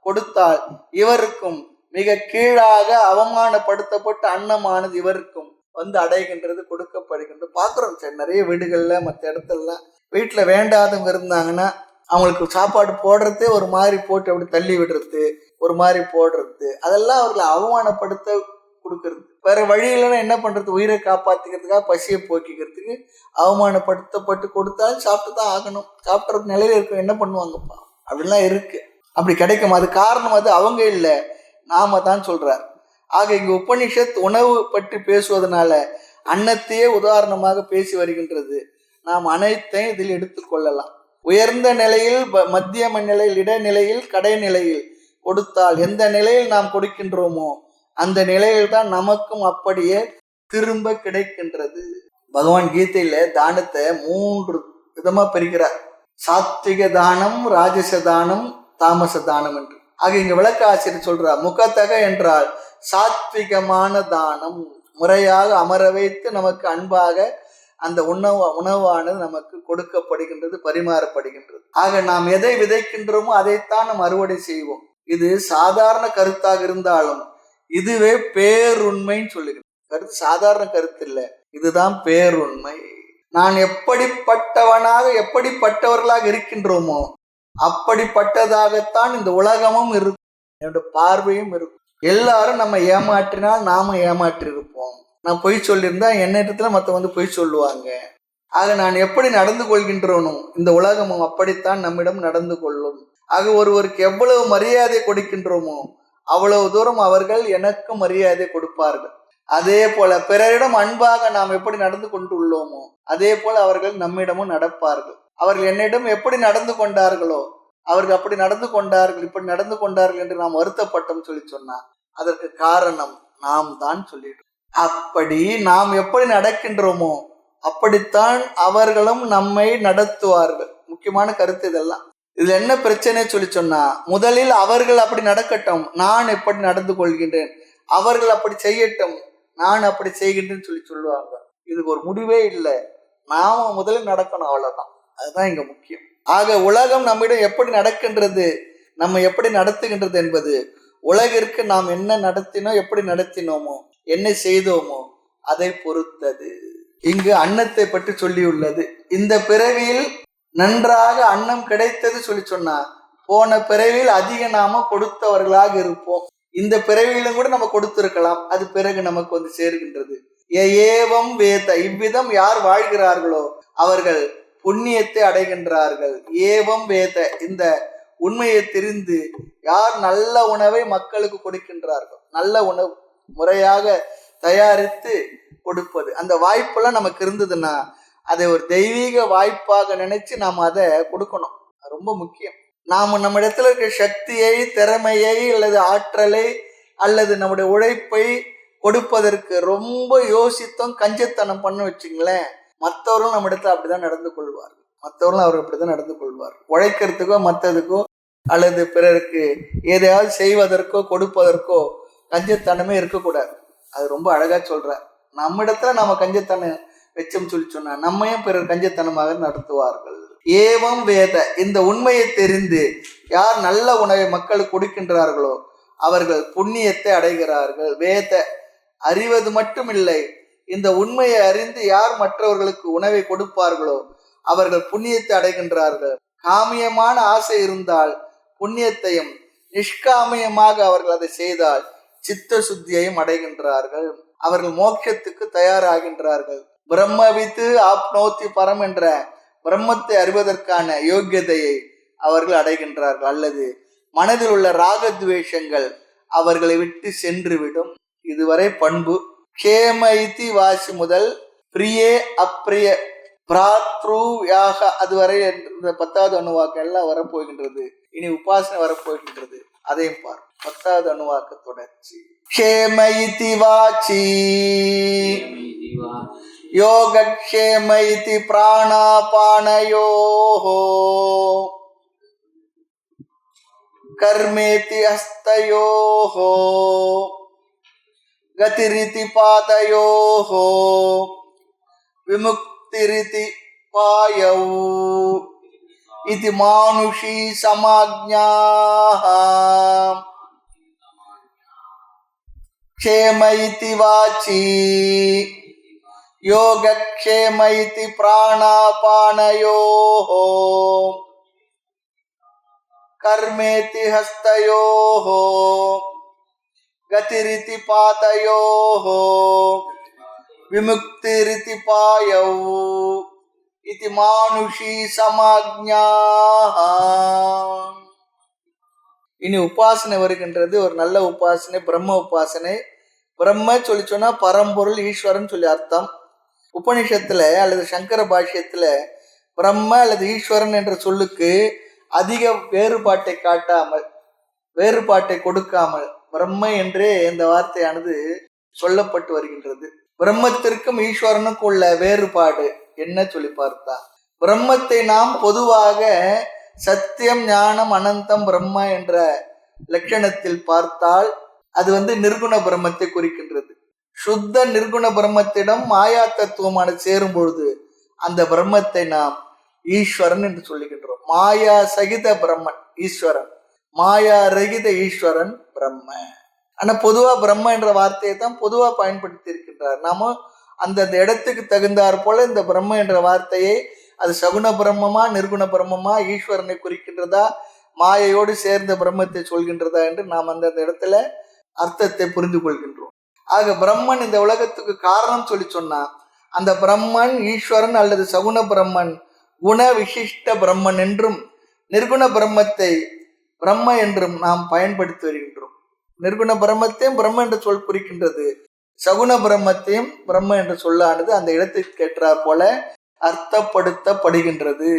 கொடுத்தால் இவருக்கும் மிக கீழாக அவமானப்படுத்தப்பட்ட அன்னமானது இவருக்கும் வந்து அடைகின்றது, கொடுக்கப்படுகின்றது. பார்க்குறோம் சார் நிறைய வீடுகள்ல மற்ற இடத்துலலாம் வீட்டில் வேண்டாதவங்க இருந்தாங்கன்னா அவங்களுக்கு சாப்பாடு போடுறதே ஒரு மாதிரி போட்டு அப்படி தள்ளி விடுறது, ஒரு மாதிரி போடுறது, அதெல்லாம் அவர்களை அவமானப்படுத்த கொடுக்கறது. வேற வழி இல்லைன்னா என்ன பண்றது, உயிரை காப்பாத்திக்கிறதுக்காக பசியை போக்கிக்கிறதுக்கு அவமானப்படுத்தப்பட்டு கொடுத்தாலும் சாப்பிட்டு தான் ஆகணும். சாப்பிட்ற நிலையில இருக்கும், என்ன பண்ணுவாங்கப்பா, அப்படிலாம் இருக்கு. அப்படி கிடைக்கும். அது காரணம் அது அவங்க இல்லை, நாம தான் சொல்றார். ஆக இங்கு உபனிஷத் உணவு பற்றி பேசுவதனால அன்னத்தையே உதாரணமாக பேசி வருகின்றது. நாம் அனைத்தையும் இதில் எடுத்துக்கொள்ளலாம். உயர்ந்த நிலையில், மத்தியம நிலையில், இடைநிலையில், கடைநிலையில் கொடுத்தால் எந்த நிலையில் நாம் கொடுக்கின்றோமோ அந்த நிலையில் தான் நமக்கும் அப்படியே திரும்ப கிடைக்கின்றது. பகவான் கீதையில தானத்தை 3 விதமா பிரிக்கிறார். சாத்விக தானம், ராஜச தானம், தாமச தானம் என்று. ஆக இங்க விளக்க ஆசிரியர் சொல்றார், முகத்தக என்றால் சாத்விகமான தானம், முறையாக அமர வைத்து நமக்கு அன்பாக அந்த உணவானது நமக்கு கொடுக்கப்படுகின்றது, பரிமாறப்படுகின்றது. ஆக நாம் எதை விதைக்கின்றோமோ அதைத்தான் நாம் அறுவடை செய்வோம். இது சாதாரண கருத்தாக இருந்தாலும் இதுவே பேருண்மைன்னு சொல்லுகிறேன். கருத்து சாதாரண கருத்து இல்லை, இதுதான் பேருண்மை. நான் எப்படிப்பட்டவனாக எப்படிப்பட்டவர்களாக இருக்கின்றோமோ அப்படிப்பட்டதாகத்தான் இந்த உலகமும் இருக்கும், என்னோட பார்வையும் இருக்கும். எல்லாரும் நம்ம ஏமாற்றினால் நாம ஏமாற்றி இருப்போம். நான் பொய் சொல்லியிருந்தா என்னிடத்துல மற்ற வந்து பொய் சொல்லுவாங்க. ஆக நான் எப்படி நடந்து கொள்கின்றோனோ இந்த உலகமும் அப்படித்தான் நம்மிடம் நடந்து கொள்ளும். ஆக ஒருவருக்கு எவ்வளவு மரியாதை கொடுக்கின்றோமோ அவ்வளவு தூரம் அவர்கள் எனக்கு மரியாதை கொடுப்பார்கள். அதே போல பிறரிடம் அன்பாக நாம் எப்படி நடந்து கொண்டுள்ளோமோ அதே போல அவர்கள் நம்மிடமும் நடப்பார்கள். அவர்கள் என்னிடம் எப்படி நடந்து கொண்டார்களோ அவர்கள் அப்படி நடந்து கொண்டார்கள், இப்படி நடந்து கொண்டார்கள் என்று நாம் வருத்தப்பட்டோம் சொல்லி சொன்னார். அதற்கு காரணம் நாம் தான் சொல்லிடுறோம். அப்படி நாம் எப்படி நடக்கின்றோமோ அப்படித்தான் அவர்களும் நம்மை நடத்துவார்கள். முக்கியமான கருத்து இதெல்லாம். இதுல என்ன பிரச்சனை சொல்லி சொன்னா, முதலில் அவர்கள் அப்படி நடக்கட்டும், நான் எப்படி நடந்து கொள்கின்றேன், அவர்கள் அப்படி செய்யட்டும், நான் அப்படி செய்கின்றேன்னு சொல்லுவாங்க. இதுக்கு ஒரு முடிவே இல்லை. நாம முதலில் நடக்கணும், அவ்வளவுதான். அதுதான் இங்க முக்கியம். ஆக உலகம் நம்மிடம் எப்படி நடக்கின்றது, நம்ம எப்படி நடத்துகின்றது என்பது உலகிற்கு நாம் என்ன நடத்தினோம், எப்படி நடத்தினோமோ, என்ன செய்தோமோ அதை பொறுத்தது. இங்கு அன்னத்தை பற்றி சொல்லியுள்ளது. இந்த பிறவியில் நன்றாக அன்னம் கிடைத்தது சொல்லி சொன்னா, போன பிறவியில் அதிக நாம கொடுத்தவர்களாக இருப்போம். இந்த பிறவியிலும் கூட நம்ம கொடுத்திருக்கலாம், அது பிறகு நமக்கு வந்து சேர்கின்றது. ஏவம் வேத, இவ்விதம் யார் வாழ்கிறார்களோ அவர்கள் புண்ணியத்தை அடைகின்றார்கள். ஏவம் வேத, இந்த உண்மையை தெரிந்து யார் நல்ல உணவை மக்களுக்கு கொடுக்கின்றார்கள், நல்ல உணவு முறையாக தயாரித்து கொடுப்பது, அந்த வாய்ப்பெல்லாம் நமக்கு இருந்ததுன்னா அதை ஒரு தெய்வீக வாய்ப்பாக நினைச்சு நாம் அதை கொடுக்கணும். ரொம்ப முக்கியம். நாம் நம்ம இடத்துல இருக்க சக்தியை, திறமையை அல்லது ஆற்றலை அல்லது நம்முடைய உழைப்பை கொடுப்பதற்கு ரொம்ப யோசித்தோம், கஞ்சத்தனம் பண்ண வச்சுங்களேன், மற்றவர்களும் நம்ம இடத்துல அப்படிதான் நடந்து கொள்வார். மற்றவர்களும் அவர் அப்படிதான் நடந்து கொள்வார். உழைக்கிறதுக்கோ மற்றதுக்கோ அல்லது பிறருக்கு எதையாவது செய்வதற்கோ கொடுப்பதற்கோ கஞ்சத்தனமே இருக்கக்கூடாது. அது ரொம்ப அழகா சொல்றார். நம்ம இடத்துல நம்ம கஞ்சத்தனம் வெச்சம் சொல்லி சொன்னா நம்மையும் பிறர் கஞ்சத்தனமாக நடத்துவார்கள். ஏவம் வேத, இந்த உண்மையை தெரிந்து யார் நல்ல உணவை மக்களுக்கு கொடுக்கின்றார்களோ அவர்கள் புண்ணியத்தை அடைகிறார்கள். வேத அறிவது மட்டும் இல்லை, இந்த உண்மையை அறிந்து யார் மற்றவர்களுக்கு உணவை கொடுப்பார்களோ அவர்கள் புண்ணியத்தை அடைகின்றார்கள். காமியமான ஆசை இருந்தால் புண்ணியத்தையும், நிஷ்காமியமாக அவர்கள் அதை செய்தால் சித்த சுத்தியையும் அடைகின்றார்கள். அவர்கள் மோட்சத்துக்கு தயாராகின்றார்கள். பிரம்மவித்து ஆப்னோத்தி பரம் என்ற பிரம்மத்தை அறிவதற்கான யோக்கியதையை அவர்கள் அடைகின்றார்கள். அல்லது மனதில் உள்ள ராகத்வேஷங்கள் அவர்களை விட்டு சென்று விடும். இதுவரை பண்பு. கேம வாசி முதல் பிரியே அப்பிரிய பிராத்ருயாக அதுவரை இந்த 10வது அணுவாக்கம் எல்லாம் வரப்போகின்றது. இனி உபாசனை வரப்போகின்றது, அதையும் பார். 10வது அணுவாக்க தொடர்ச்சி. க்ஷேம இதி வாசி யோகக்ஷேம இதி பிராணாபானயோஹ கர்மேதி ஹஸ்தயோஹ கதிரிதி பாதயோஹ விமுக்திரிதி பாயௌ இதி மானுஷி சமாஜ்ஞாஹ க்ஷேம இதி வாசி யோகக்ஷேம இதி பிராணாபானயோஹ கர்மேதி ஹஸ்தயோஹ கதிரிதி பாதயோஹ விமுக்திரிதி பாயௌ இதி மானுஷி சமாஜ்ஞாஹ. இனி உபாசனை வருகின்றது. ஒரு நல்ல உபாசனை பிரம்ம உபாசனை. பிரம்ம சொல்லி சொன்னா பரம்பொருள், ஈஸ்வரன் சொல்லி அர்த்தம். உபனிஷத்துல அல்லது சங்கர பாஷ்யத்துல பிரம்ம அல்லது ஈஸ்வரன் என்ற சொல்லுக்கு அதிக வேறுபாட்டை காட்டாமல், வேறுபாட்டை கொடுக்காமல் பிரம்ம என்றே இந்த வார்த்தையானது சொல்லப்பட்டு வருகின்றது. பிரம்மத்திற்கும் ஈஸ்வரனுக்கும் உள்ள வேறுபாடு என்ன சொல்லி பார்த்தா, பிரம்மத்தை நாம் பொதுவாக சத்தியம் ஞானம் அனந்தம் பிரம்ம என்ற லட்சணத்தில் பார்த்தால் அது நிர்குண பிரம்மத்தை குறிக்கின்றது. சுத்த நிர்குண பிரம்மத்திடம் மாயா தத்துவமானது சேரும் பொழுது அந்த பிரம்மத்தை நாம் ஈஸ்வரன் என்று சொல்லுகின்றோம். மாயா சகித பிரம்மன் ஈஸ்வரன், மாயா ரகித ஈஸ்வரன் பிரம்ம. ஆனா பொதுவா பிரம்ம என்ற வார்த்தையை தான் பொதுவா பயன்படுத்தி இருக்கின்றார். நாம அந்த இடத்துக்கு தகுந்தாற் போல இந்த பிரம்ம என்ற வார்த்தையை அது சகுண பிரம்மமா நிர்குண பிரம்மமா ஈஸ்வரனை குறிக்கின்றதா மாயையோடு சேர்ந்த பிரம்மத்தை சொல்கின்றதா என்று நாம் அந்த இடத்துல அர்த்தத்தை புரிந்து கொள்கின்றோம். ஆக பிரம்மன் இந்த உலகத்துக்கு காரணம் சொல்லி சொன்னா அந்த பிரம்மன் ஈஸ்வரன் அல்லது சகுண பிரம்மன் குண விசிஷ்ட பிரம்மன் என்றும் நிர்குண பிரம்மத்தை பிரம்ம என்றும் நாம் பயன்படுத்தி வருகின்றோம். நிர்குண பிரம்மத்தையும் பிரம்ம என்று சொல் குறிக்கின்றது, சகுண பிரம்மத்தையும் பிரம்ம என்ற சொல்லானது அந்த இடத்திற்கு ஏற்றாற் போல அர்த்தப்படுத்தப்படுகின்றது.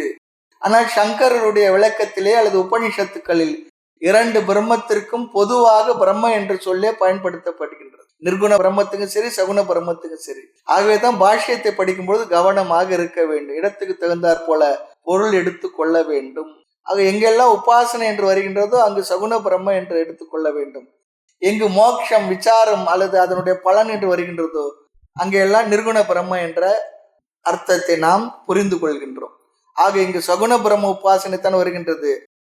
ஆனால் சங்கரருடைய விளக்கத்திலே அல்லது உபனிஷத்துக்களில் 2 பிரம்மத்திற்கும் பொதுவாக பிரம்ம என்று சொல்லே பயன்படுத்தப்படுகின்றது. நிர்குண பிரம்மத்துக்கும் சரி சகுண பிரம்மத்துக்கும் சரி. ஆகவே தான் பாஷ்யத்தை படிக்கும்போது கவனமாக இருக்க வேண்டும். இடத்துக்கு தகுந்தாற் போல பொருள் எடுத்து கொள்ள வேண்டும். ஆக எங்கெல்லாம் உபாசனை என்று வருகின்றதோ அங்கு சகுண பிரம்ம என்று எடுத்துக்கொள்ள வேண்டும். எங்கு மோட்சம் விசாரம் அல்லது அதனுடைய பலன் என்று வருகின்றதோ அங்கெல்லாம் நிர்குண பிரம்ம என்ற அர்த்தத்தை நாம் புரிந்து கொள்கின்றோம். ஆக இங்கு சகுண பிரம்ம உபாசனை தான் வருகின்றது.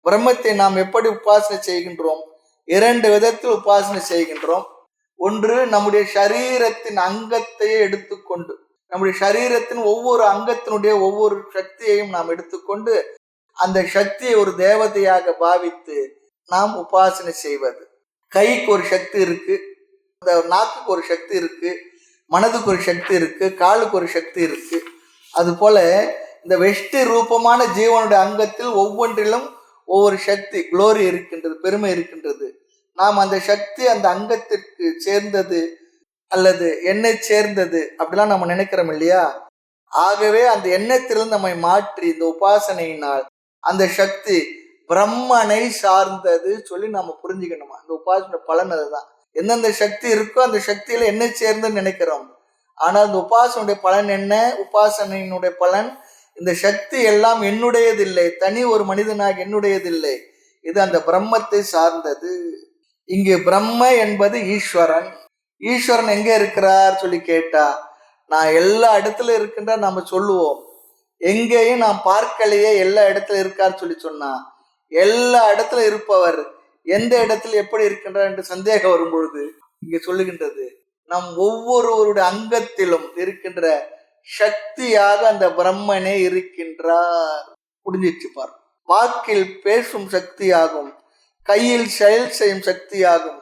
பிரம்மத்தை நாம் எப்படி உபாசனை செய்கின்றோம்? 2 விதத்தில் உபாசனை செய்கின்றோம். ஒன்று, நம்முடைய சரீரத்தின் அங்கத்தையே எடுத்துக்கொண்டு, நம்முடைய சரீரத்தின் ஒவ்வொரு அங்கத்தினுடைய ஒவ்வொரு சக்தியையும் நாம் எடுத்துக்கொண்டு அந்த சக்தியை ஒரு தேவதையாக பாவித்து நாம் உபாசனை செய்வது. கைக்கு ஒரு சக்தி இருக்கு, இந்த நாக்குக்கு ஒரு சக்தி இருக்கு, மனதுக்கு ஒரு சக்தி இருக்கு, காலுக்கு ஒரு சக்தி இருக்கு. அது போல இந்த வெஷ்டி ரூபமான ஜீவனுடைய அங்கத்தில் ஒவ்வொன்றிலும் ஒவ்வொரு சக்தி, குளோரி இருக்கின்றது, பெருமை இருக்கின்றது. நாம் அந்த சக்தி அந்த அங்கத்திற்கு சேர்ந்தது அல்லது என்னை சேர்ந்தது அப்படிலாம் நம்ம நினைக்கிறோம் இல்லையா? ஆகவே அந்த எண்ணத்திலிருந்து நம்மை மாற்றி இந்த உபாசனையினால் அந்த சக்தி பிரம்மனை சார்ந்தது சொல்லி நம்ம புரிஞ்சுக்கணுமா? அந்த உபாசனை பலன் அதுதான். எந்தெந்த சக்தி இருக்கோ அந்த சக்தியில என்னை சேர்ந்துன்னு நினைக்கிறோம். ஆனால் இந்த உபாசனுடைய பலன் என்ன? உபாசனையினுடைய பலன் இந்த சக்தி எல்லாம் என்னுடையதில்லை, தனி ஒரு மனிதனாக என்னுடையதில்லை, இது அந்த பிரம்மத்தை சார்ந்தது. இங்கு பிரம்ம என்பது ஈஸ்வரன். ஈஸ்வரன் எங்க இருக்கிறார் சொல்லி கேட்டா, நான் எல்லா இடத்துல இருக்கின்ற நம்ம சொல்லுவோம். எங்கேயும் நாம் பார்க்கலையே எல்லா இடத்துல இருக்கார் சொல்லி சொன்னா, எல்லா இடத்துல இருப்பவர் எந்த இடத்துல எப்படி இருக்கின்றார் என்று சந்தேகம் வரும் பொழுது இங்க சொல்லுகின்றது, நம் ஒவ்வொருவருடைய அங்கத்திலும் இருக்கின்ற சக்தியாக அந்த பிரம்மனே இருக்கின்றார். புரிஞ்சிச்சு பார். வாக்கில் பேசும் சக்தியாகும், கையில் செயல் செய்யும் சக்தியாகும்,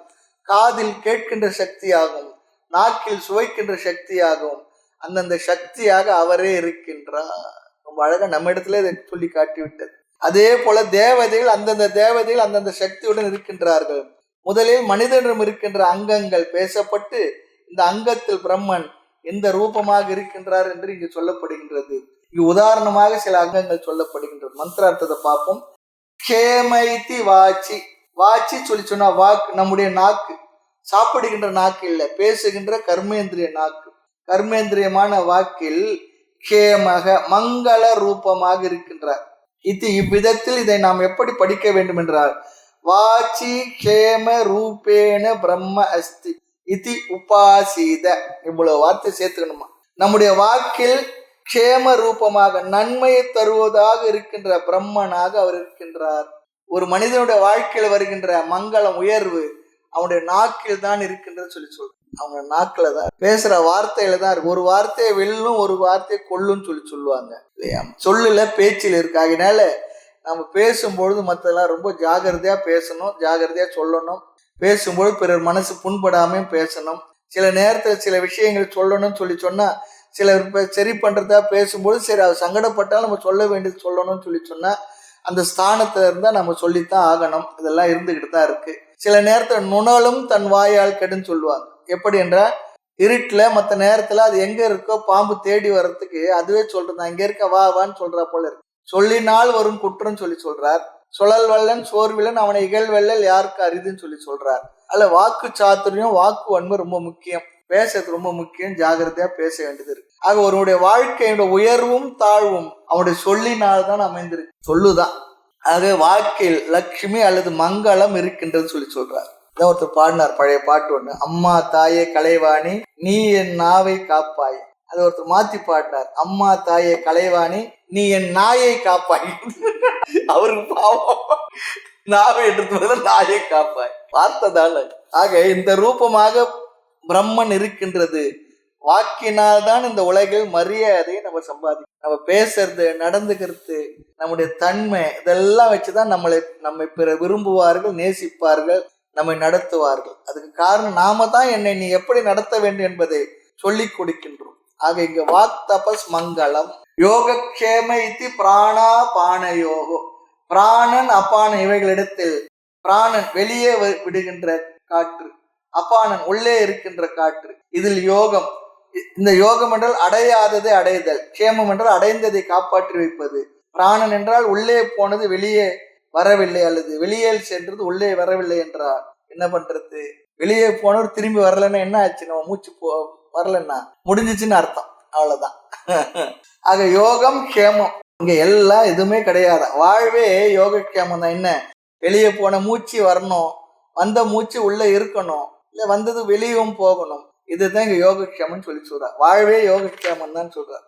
காதில் கேட்கின்ற சக்தியாகும், நாக்கில் சுவைக்கின்ற சக்தியாகும், அந்தந்த சக்தியாக அவரே இருக்கின்றார். ரொம்ப அழகா நம்ம இடத்துல இதை சொல்லி காட்டிவிட்டது. அதே போல தேவதைகள் அந்தந்த சக்தியுடன் இருக்கின்றார்கள். முதலில் மனிதனிடம் இருக்கின்ற அங்கங்கள் பேசப்பட்டு இந்த அங்கத்தில் பிரம்மன் எந்த ரூபமாக இருக்கின்றார் என்று இங்கு சொல்லப்படுகின்றது. இங்கு உதாரணமாக சில அங்கங்கள் சொல்லப்படுகின்றது. மந்திரார்த்தத்தை பார்ப்போம். கேமைத்தி வாச்சி. வாச்சி சொல்லி சொன்னா வாக்கு, நம்முடைய நாக்கு, சாப்பிடுகின்ற நாக்கு இல்லை, பேசுகின்ற கர்மேந்திரிய நாக்கு. கர்மேந்திரியமான வாக்கில் கேமக மங்கள ரூபமாக இருக்கின்றார். இது இவ்விதத்தில் இதை நாம் எப்படி படிக்க வேண்டும் என்றால், வாச்சி கேம ரூபேன பிரம்ம அஸ்தி இதி உபாசீத. இவ்வளவு வார்த்தை சேர்த்துக்கணுமா? நம்முடைய வாக்கில் கேம ரூபமாக நன்மையை தருவதாக இருக்கின்ற பிரம்மனாக அவர் இருக்கின்றார். ஒரு மனிதனுடைய வாழ்க்கையில் வருகின்ற மங்களம், உயர்வு அவனுடைய நாக்கில் தான் இருக்கின்றது சொல்லி சொல்ற. அவங்க நாக்கில தான், பேசுற வார்த்தையில தான் இருக்கு. ஒரு வார்த்தையை வெல்லும், ஒரு வார்த்தையை கொல்லும் சொல்லி சொல்லுவாங்க இல்லையா? சொல்லுல பேச்சில் இருக்கு. அதனால நம்ம பேசும்பொழுது மற்றெல்லாம் ரொம்ப ஜாகிரதையா பேசணும், ஜாகிரதையா சொல்லணும். பேசும்பொழுது பிறர் மனசு புண்படாமையும் பேசணும். சில நேரத்தில் சில விஷயங்கள் சொல்லணும்னு சொல்லி சொன்னா, சிலர் சரி பண்றதா பேசும்போது சரி அது சங்கடப்பட்டாலும் நம்ம சொல்ல வேண்டியது சொல்லணும்னு சொல்லி சொன்னா அந்த ஸ்தானத்துல இருந்தா நம்ம சொல்லித்தான் ஆகணும். இதெல்லாம் இருந்துகிட்டு தான் இருக்கு. சில நேரத்தில் நுணலும் தன் வாயால் கெடுன்னு சொல்லுவாங்க. எப்படி என்றால், இருட்டுல மற்ற நேரத்துல அது எங்க இருக்கோ பாம்பு தேடி வர்றதுக்கு அதுவே சொல்றது, அங்க இருக்க வா வான்னு சொல்றா போல இருக்கு. சொல்லினால் வரும் குற்றம் சொல்லி சொல்றார். சுழல் வல்லன் சோர்விலன் அவனை இகழ்வெல்லல் யாருக்கு அரிதுன்னு சொல்லி சொல்றார். அல்ல வாக்கு சாத்துரியம், வாக்கு வன்மை ரொம்ப முக்கியம். பேசுறது ரொம்ப முக்கியம். ஜாகிரதையா பேச வேண்டியது இருக்கு. ஆக ஒருவனுடைய வாழ்க்கையோட உயர்வும் தாழ்வும் அவனுடைய சொல்லினால்தான் அமைந்திருக்கு. சொல்லுதான். ஆக வாக்கில் லட்சுமி அல்லது மங்களம் இருக்கின்றது சொல்லி சொல்றார். ஒருத்தர் பாடினார் பழைய பாட்டு ஒண்ணு, அம்மா தாயே கலைவாணி நீ என் நாவை காப்பாய். அது ஒருத்தர் மாத்தி பாடினார், அம்மா தாயே கலைவாணி நீ என் நாயை காப்பாய். அவருக்கு பாவம், நாவை எடுத்து நாயை காப்பாய் பார்த்ததால. ஆக இந்த ரூபமாக பிரம்மன் இருக்கின்றது. வாக்கினால் தான் இந்த உலகில் மரியாதையை நம்ம சம்பாதிக்கணும். நம்ம பேசுறது, நடந்துக்கிறது, நம்முடைய தன்மை, இதெல்லாம் வச்சுதான் நம்மை பிற விரும்புவார்கள், நேசிப்பார்கள், நம்மை நடத்துவார்கள். அதுக்கு காரணம் நாம தான் என்னை நீ எப்படி நடத்த வேண்டும் என்பதை சொல்லி கொடுக்கின்றோம். ஆக இங்க வாக் தபஸ் மங்களம். யோகக்ஷேம இத்தி பிராணா பான யோகோ. பிராணன் அபான இவைகளிடத்தில் பிராணன் வெளியே விடுகின்ற காற்று, அபானன் உள்ளே இருக்கின்ற காற்று. இதில் யோகம். இந்த யோகம் என்றால் அடையாததை அடைதல், க்ஷேமம் என்றால் அடைந்ததை காப்பாற்றி வைப்பது. பிராணன் என்றால் உள்ளே போனது வெளியே வரவில்லை, அல்லது வெளியே சென்றது உள்ளே வரவில்லை என்றால் என்ன பண்றது? வெளியே போனவர் திரும்பி வரலன்னா என்ன ஆச்சு? நம்ம மூச்சு வரலன்னா முடிஞ்சிச்சுன்னு அர்த்தம். அவ்வளவுதான். ஆக யோகம் க்ஷேமம் இங்க எல்லாம் எதுவுமே கிடையாது. வாழ்வே யோகக்ஷேமம் தான். என்ன, வெளியே போன மூச்சு வரணும், வந்த மூச்சு உள்ள இருக்கணும், இல்ல வந்தது வெளியும் போகணும். இதுதான் இங்க யோகக்ஷேமம் சொல்லி சொல்றார். வாழ்வே யோகக்ஷேமம் தான் சொல்றார்.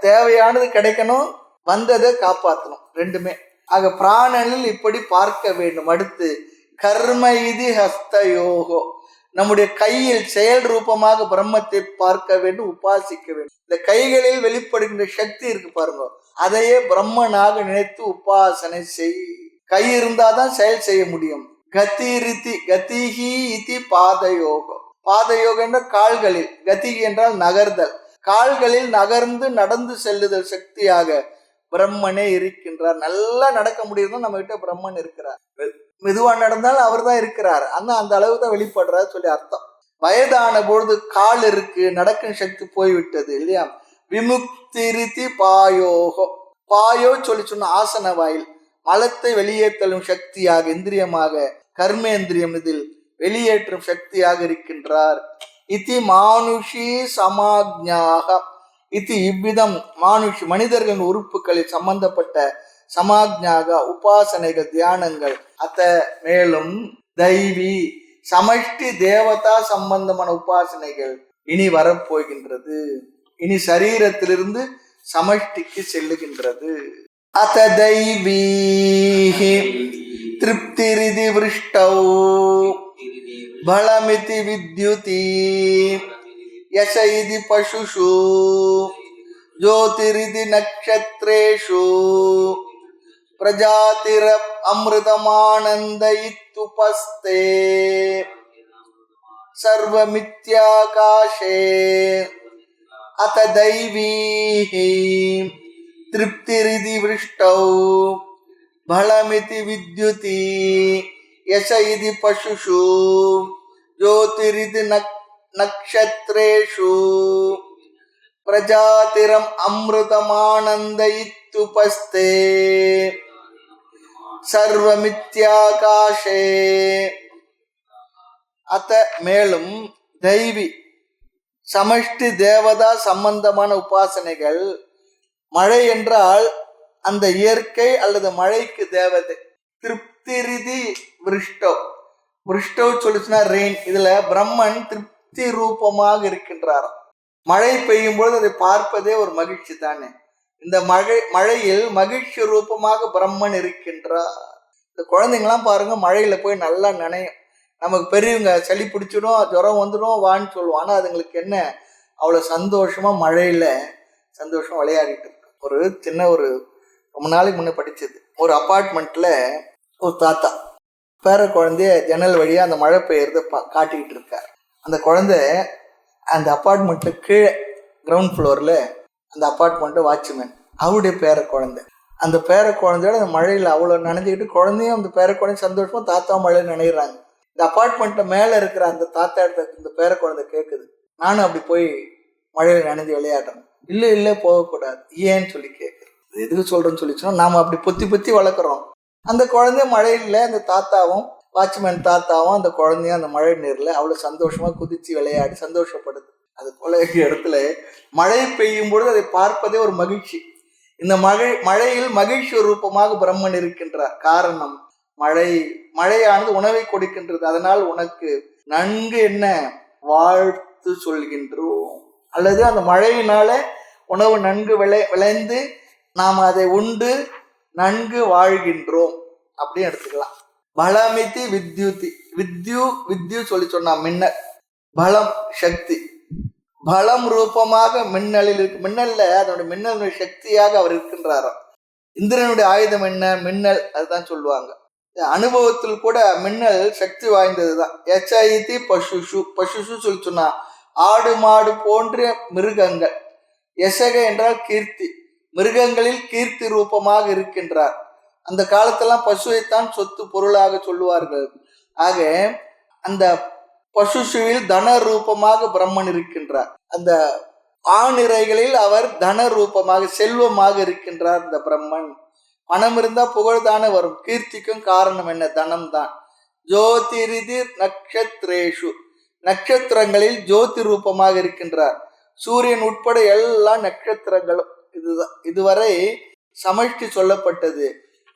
தேவையானது கிடைக்கணும், வந்ததை காப்பாற்றணும், ரெண்டுமே. ஆக பிராணனில் இப்படி பார்க்க வேண்டும். அடுத்து கர்ம இதி ஹஸ்த யோகோ, நம்முடைய கையில் செயல் ரூபமாக பிரம்மத்தை பார்க்க வேண்டும், உபாசிக்க வேண்டும். இந்த கைகளில் வெளிப்படுகின்ற சக்தி இருக்கு பாருங்க, அதையே பிரம்மனாக நினைத்து உபாசனை செய். கை இருந்தாதான் செயல் செய்ய முடியும். கதிரிதி கதிஹி இதி பாதயோகம். பாதயோகம் என்ற கால்களில், கதிகி என்றால் நகர்தல், கால்களில் நகர்ந்து நடந்து செல்லுதல் சக்தியாக பிரம்மனே இருக்கின்றார். நல்லா நடக்க முடியுதுன்னா நம்ம கிட்ட பிரம்மன் இருக்கிறார். மெதுவா நடந்தாலும் அவர் தான் இருக்கிறார். அந்த அளவு தான் வெளிப்படுறாரு சொல்லி அர்த்தம். வயதான பொழுது கால் இருக்கு, நடக்கும் சக்தி போய்விட்டது இல்லையா. விமுக்திரிதி பாயோகோ, பாயோ சொல்லி சொன்ன ஆசன வாயில், மலத்தை வெளியேற்றலும் சக்தியாக இந்திரியமாக கர்மேந்திரியம் இதில் வெளியேற்றும் சக்தியாக இருக்கின்றார். இதி மானுஷி சமாஜ்ஞாக, இது இவ்விதம் மானுஷி மனிதர்களின் உறுப்புகளில் சம்பந்தப்பட்ட சமாஜ்ஞாக உபாசனைகள் தியானங்கள். அத்த மேலும் தெய்வி சமஷ்டி தேவதா சம்பந்தமான உபாசனைகள் இனி வரப்போகின்றது. இனி சரீரத்திலிருந்து சமஷ்டிக்கு செல்லுகின்றது. அத தெய்வீஹி திருப்திரிதி விருஷ்டௌ பலமிதி வித்யுதி யச இதி பசுஷு ஜோதிரிதி நக்ஷத்ரேஷு பிரஜாதிர அமிர்தமானந்த இத்துபஸ்தே சர்வமித்யாகாஷே அத தெய்வீஹி திருப்திரிதி விருஷ்டௌ பலமிதி வித்யுதி யச இதி பசுஷு ஜோதிரிதி நக்ஷத்ரேஷு பிரஜாதிரம் அமிர்தமானந்த இத்துபஸ்தே சர்வமித்யாகாஷே. அத்த மேலும் தெய்வி சமஷ்டி தேவதா சம்பந்தமான உபாசனைகள். மழை என்றால் அந்த இயற்கை அல்லது மழைக்கு தேவதை. திருப்திரிதி விருஷ்டோ, விருஷ்டோ சொல்லிச்சுன்னா ரெயின். இதுல பிரம்மன் திருப்தி ரூபமாக இருக்கின்றார். மழை பெய்யும் பொழுது அதை பார்ப்பதே ஒரு மகிழ்ச்சி தானே. இந்த மழையில் மகிழ்ச்சி ரூபமாக பிரம்மன் இருக்கின்றார். இந்த குழந்தைங்களாம் பாருங்க, மழையில போய் நல்லா நனையும். நமக்கு பெரியவங்க சளி பிடிச்சிடும், ஜுரம் வந்துடும், வான்னு சொல்லுவோம். ஆனா அதுங்களுக்கு என்ன, அவ்வளவு சந்தோஷமா மழையில சந்தோஷமா விளையாடிட்டு இருக்கு. ஒரு ரொம்ப நாளைக்கு முன்ன படிச்சது, ஒரு அப்பார்ட்மெண்ட்ல ஒரு தாத்தா பேர குழந்தைய ஜன்னல் வழியா அந்த மழை பெய்யறத காட்டிக்கிட்டு இருக்கார். அந்த குழந்தை அந்த அப்பார்ட்மெண்ட்டு கீழே கிரவுண்ட் ஃப்ளோர்ல அந்த அப்பார்ட்மெண்ட்டு வாட்ச்மேன், அவருடைய பேர குழந்தை. அந்த பேர குழந்தையோட அந்த மழையில் அவ்வளோ நனைஞ்சிக்கிட்டு, குழந்தையும் அந்த பேர குழந்தை சந்தோஷமா தாத்தா மழையில் நினைறாங்க. இந்த அப்பார்ட்மெண்ட்ல மேலே இருக்கிற அந்த தாத்தா இடத்த இந்த பேர குழந்தை கேட்குது, நானும் அப்படி போய் மழையில் நனைஞ்சு விளையாடுறேன். இல்லை போகக்கூடாது, ஏன்னு சொல்லி கேட்குறேன். எதுக்கு சொல்றேன்னு சொல்லிச்சுன்னா, நாம அப்படி பொத்தி வளர்க்குறோம். அந்த குழந்தைய மழையில் அந்த தாத்தாவும் வாட்ச்மேன் தாத்தாவும் அந்த குழந்தையும் அந்த மழை நீர்ல அவ்வளவு சந்தோஷமா குதிச்சு விளையாடி சந்தோஷப்படுது. அது போல இடத்துல மழை பெய்யும் பொழுது அதை பார்ப்பதே ஒரு மகிழ்ச்சி. இந்த மழையில் மகிழ்ச்சி ரூபமாக பிரம்மன் இருக்கின்றார். காரணம், மழையானது உணவை கொடுக்கின்றது. அதனால் உனக்கு நன்கு என்ன வாழ்த்து சொல்கின்றோம், அல்லது அந்த மழையினால உணவு நன்கு விளைந்து நாம் அதை உண்டு நன்கு வாழ்கின்றோம் அப்படின்னு எடுத்துக்கலாம். பலமிதி வித்யுதி, வித்யு சொல்லி சொன்னா மின்னல், பலம் சக்தி. பலம் ரூபமாக மின்னலில் இருக்கு. மின்னல்ல அதனுடைய மின்னலுடைய சக்தியாக அவர் இருக்கின்றாராம். இந்திரனுடைய ஆயுதம் என்ன, மின்னல். அதுதான் சொல்லுவாங்க. அனுபவத்தில் கூட மின்னல் சக்தி வாய்ந்ததுதான். எச்ஐதி பசுஷு, பசுஷு சொல்லி சொன்னா ஆடு மாடு போன்ற மிருகங்கள். எசக என்றால் கீர்த்தி, மிருகங்களில் கீர்த்தி ரூபமாக இருக்கின்றார். அந்த காலத்தெல்லாம் பசுவைத்தான் சொத்து பொருளாக சொல்லுவார்கள். ஆக அந்த பசுஷுவில் தன ரூபமாக பிரம்மன் இருக்கின்றார். அந்த ஆணிரைகளில் அவர் தன ரூபமாக செல்வமாக இருக்கின்றார் இந்த பிரம்மன். பணம் இருந்தா புகழ்தானே வரும். கீர்த்திக்கும் காரணம் என்ன, தனம் தான். ஜோதிரிதி நக்ஷத்ரேஷு, நட்சத்திரங்களில் ஜோதி ரூபமாக இருக்கின்றார். சூரியன் உட்பட எல்லா நட்சத்திரங்களும் இதுதான். இதுவரை சமஷ்டி சொல்லப்பட்டது.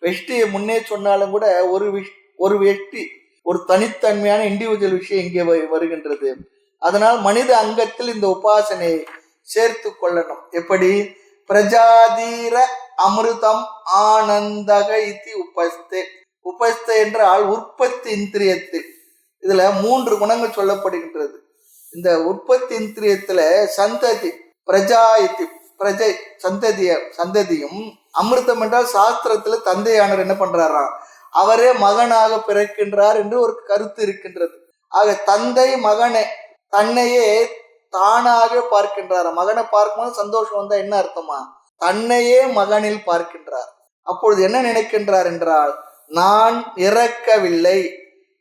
வெஷ்டியை முன்னே சொன்னாலும் கூட ஒரு வெஷ்டி, ஒரு தனித்தன்மையான இண்டிவிஜுவல் விஷயம் இங்கே வருகின்றது. அதனால் மனித அங்கத்தில் இந்த உபாசனை சேர்த்து கொள்ளணும். எப்படி? பிரஜாதீர அமிர்தம் ஆனந்தக இத்தி உபஸ்தே. உபஸ்தே என்றால் உற்பத்தி இந்திரியத்து. இதுல 3 குணங்கள் சொல்லப்படுகின்றது. இந்த உற்பத்தி இந்திரியத்துல சந்ததி, பிரஜா இத்தி, பிரஜை சந்ததியும், அமிர்தம் என்றால் சாஸ்திரத்துல தந்தையானவர் என்ன பண்றாராம், அவரே மகனாக பிறக்கின்றார் என்று ஒரு கருத்து இருக்கின்றது. ஆக தந்தை மகனை தன்னையே தானாக பார்க்கின்றார். மகனை பார்க்கும்போது சந்தோஷம் வந்தா என்ன அர்த்தமா? தன்னையே மகனில் பார்க்கின்றார். அப்பொழுது என்ன நினைக்கின்றார் என்றால், நான் இறக்கவில்லை,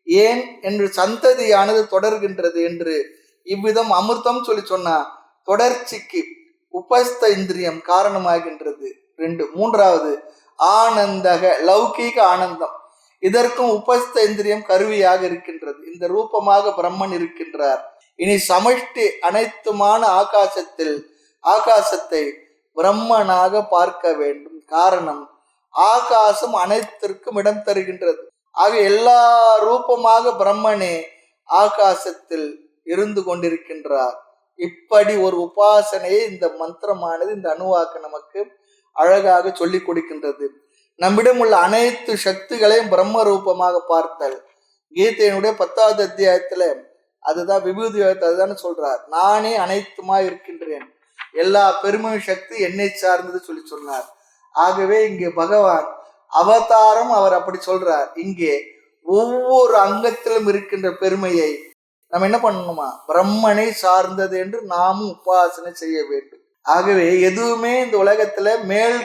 ஏன் என்று சந்ததியானது தொடர்கின்றது என்று. இவ்விதம் அமிர்தம் சொல்லி சொன்னா தொடர்ச்சிக்கு உபஸ்த இந்திரியம் காரணமாகின்றது. 2. 3வது ஆனந்தக, லௌகீக ஆனந்தம். இதற்கும் உபஸ்த இந்திரியம் கருவியாக இருக்கின்றது. இந்த ரூபமாக பிரம்மன் இருக்கின்றார். இனி சமஷ்டி அனைத்துமான ஆகாசத்தை பிரம்மனாக பார்க்க வேண்டும். காரணம், ஆகாசம் அனைத்திற்கும் இடம் தருகின்றது. ஆக எல்லா ரூபமாக பிரம்மனே ஆகாசத்தில் இருந்து கொண்டிருக்கின்றார். இப்படி ஒரு உபாசனையை இந்த மந்திரமானது, இந்த அணுவாக்கு நமக்கு அழகாக சொல்லிக் கொடுக்கின்றது. நம்மிடம் உள்ள அனைத்து சக்திகளையும் பிரம்ம ரூபமாக பார்த்தல். கீதையினுடைய 10வது அத்தியாயத்துல அதுதான் விபூதி, அதுதான் சொல்றார். நானே அனைத்துமாய் இருக்கின்றேன், எல்லா பெருமை சக்தி என்னை சார்ந்தது சொல்லி சொன்னார். ஆகவே இங்கே பகவான் அவதாரம் அவர் அப்படி சொல்றார். இங்கே ஒவ்வொரு அங்கத்திலும் இருக்கின்ற பெருமையை நம்ம என்ன பண்ணணுமா, பிரம்மனை சார்ந்தது என்று நாமும் உபாசனை செய்ய வேண்டும். ஆகவே எதுவுமே இந்த உலகத்துல மேல்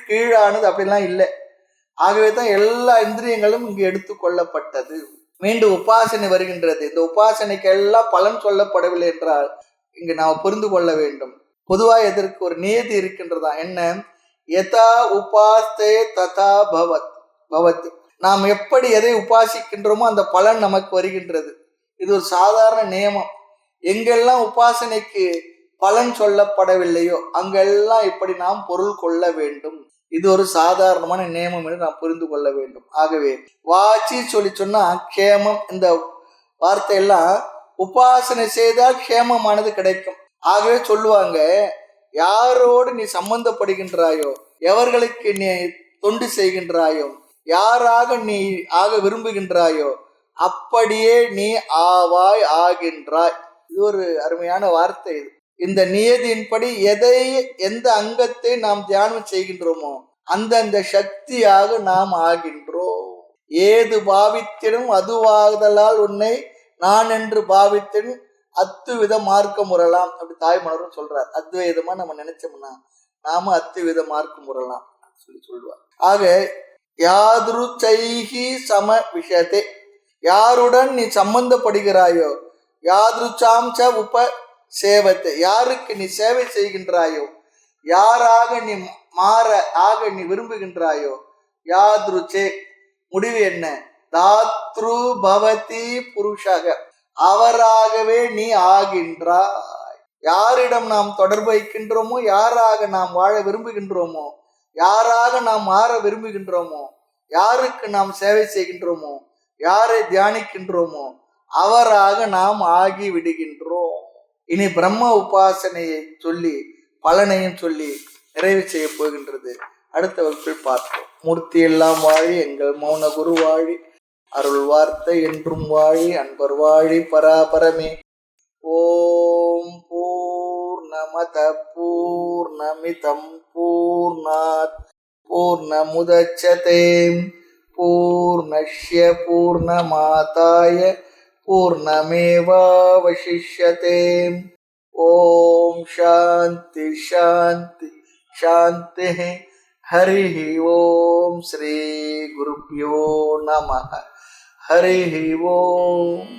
கீழானது அப்படிலாம் இல்லை. ஆகவே தான் எல்லா இந்திரியங்களும் இங்கு எடுத்து கொள்ளப்பட்டது. மீண்டும் உபாசனை வருகின்றது. இந்த உபாசனைக்கு எல்லாம் பலன் சொல்லப்படவில்லை என்றால் இங்கு நாம் புரிந்து கொள்ள வேண்டும். பொதுவாக இதற்கு ஒரு நியதி இருக்கின்றதா. என்ன? யதா உபாஸ்தே ததா பவத். நாம் எப்படி எதை உபாசிக்கின்றோமோ அந்த பலன் நமக்கு வருகின்றது. இது ஒரு சாதாரண நியமம். எங்கெல்லாம் உபாசனைக்கு பலன் சொல்லப்படவில்லையோ அங்கெல்லாம் இப்படி நாம் பொருள் கொள்ள வேண்டும். இது ஒரு சாதாரணமான நியமம் என்று நாம் புரிந்து கொள்ள வேண்டும். ஆகவே வாச்சி சொல்லி சொன்னா கேமம், இந்த வார்த்தையெல்லாம் உபாசனை செய்தால் கேமமானது கிடைக்கும். ஆகவே சொல்லுவாங்க, யாரோடு நீ சம்பந்தப்படுகின்றாயோ, எவர்களுக்கு நீ தொண்டு செய்கின்றாயோ, யாராக நீ ஆக விரும்புகின்றாயோ அப்படியே நீ ஆவாய், ஆகின்றாய். இது ஒரு அருமையான வார்த்தை. இது இந்த நியதியின்படி எந்த அங்கத்தை நாம் தியானம் செய்கின்றோமோ அந்த சக்தியாக நாம் ஆகின்றோம். ஏது பாவித்திடும் அதுவாகுதலால் உன்னை நான் என்று பாவித்தின் அத்துவித மார்க்கம் முறலாம். அப்படி தாய்மலரும் சொல்றார். அத்வைதமா நம்ம நினைச்சோம்னா நாம அத்துவித மார்க்கம் முறலாம் சொல்லி சொல்லுவார். ஆக யாதுருச்சைஹி சம விஷயத்தை, யாருடன் நீ சம்பந்தப்படுகிறாயோ, யாதுருச்சாம்ச உப சேவத்தை, யாருக்கு நீ சேவை செய்கின்றாயோ, யாராக நீ நீ விரும்புகின்றாயோ, யாதுருச்சே முடிவு என்ன? தாத்ரு பவதி புருஷக, அவராகவே நீ ஆகின்றாய். யாரிடம் நாம் தொடர்பு வைக்கின்றோமோ, யாராக நாம் வாழ விரும்புகின்றோமோ, யாராக நாம் மாற விரும்புகின்றோமோ, யாருக்கு நாம் சேவை செய்கின்றோமோ, யாரை தியானிக்கின்றோமோ அவராக நாம் ஆகி விடுகின்றோம். இனி பிரம்ம உபாசனையை சொல்லி பலனையும் சொல்லி நிறைவு செய்ய போகின்றது. அடுத்த வகுப்பில் பார்ப்போம். மூர்த்தி எல்லாம் வாழி, எங்கள் மௌன குரு வாழி, அருள் வார்த்தை என்றும் வாழி, அன்பர் வாழி, பராபரமே. ஓம் பூர்ணமத பூர்ணமிதம் பூர்ணாத் பூர்ணமுதச்யதே பூர்ணஸ்ய பூர்ணமாதாய பூர்ணமேவாவசிஷ்யதே. ஓம் சாந்தி சாந்தி சாந்தி. ஹரி ஓம். ஸ்ரீ குருப்யோ நமः. ஹரி ஓம்.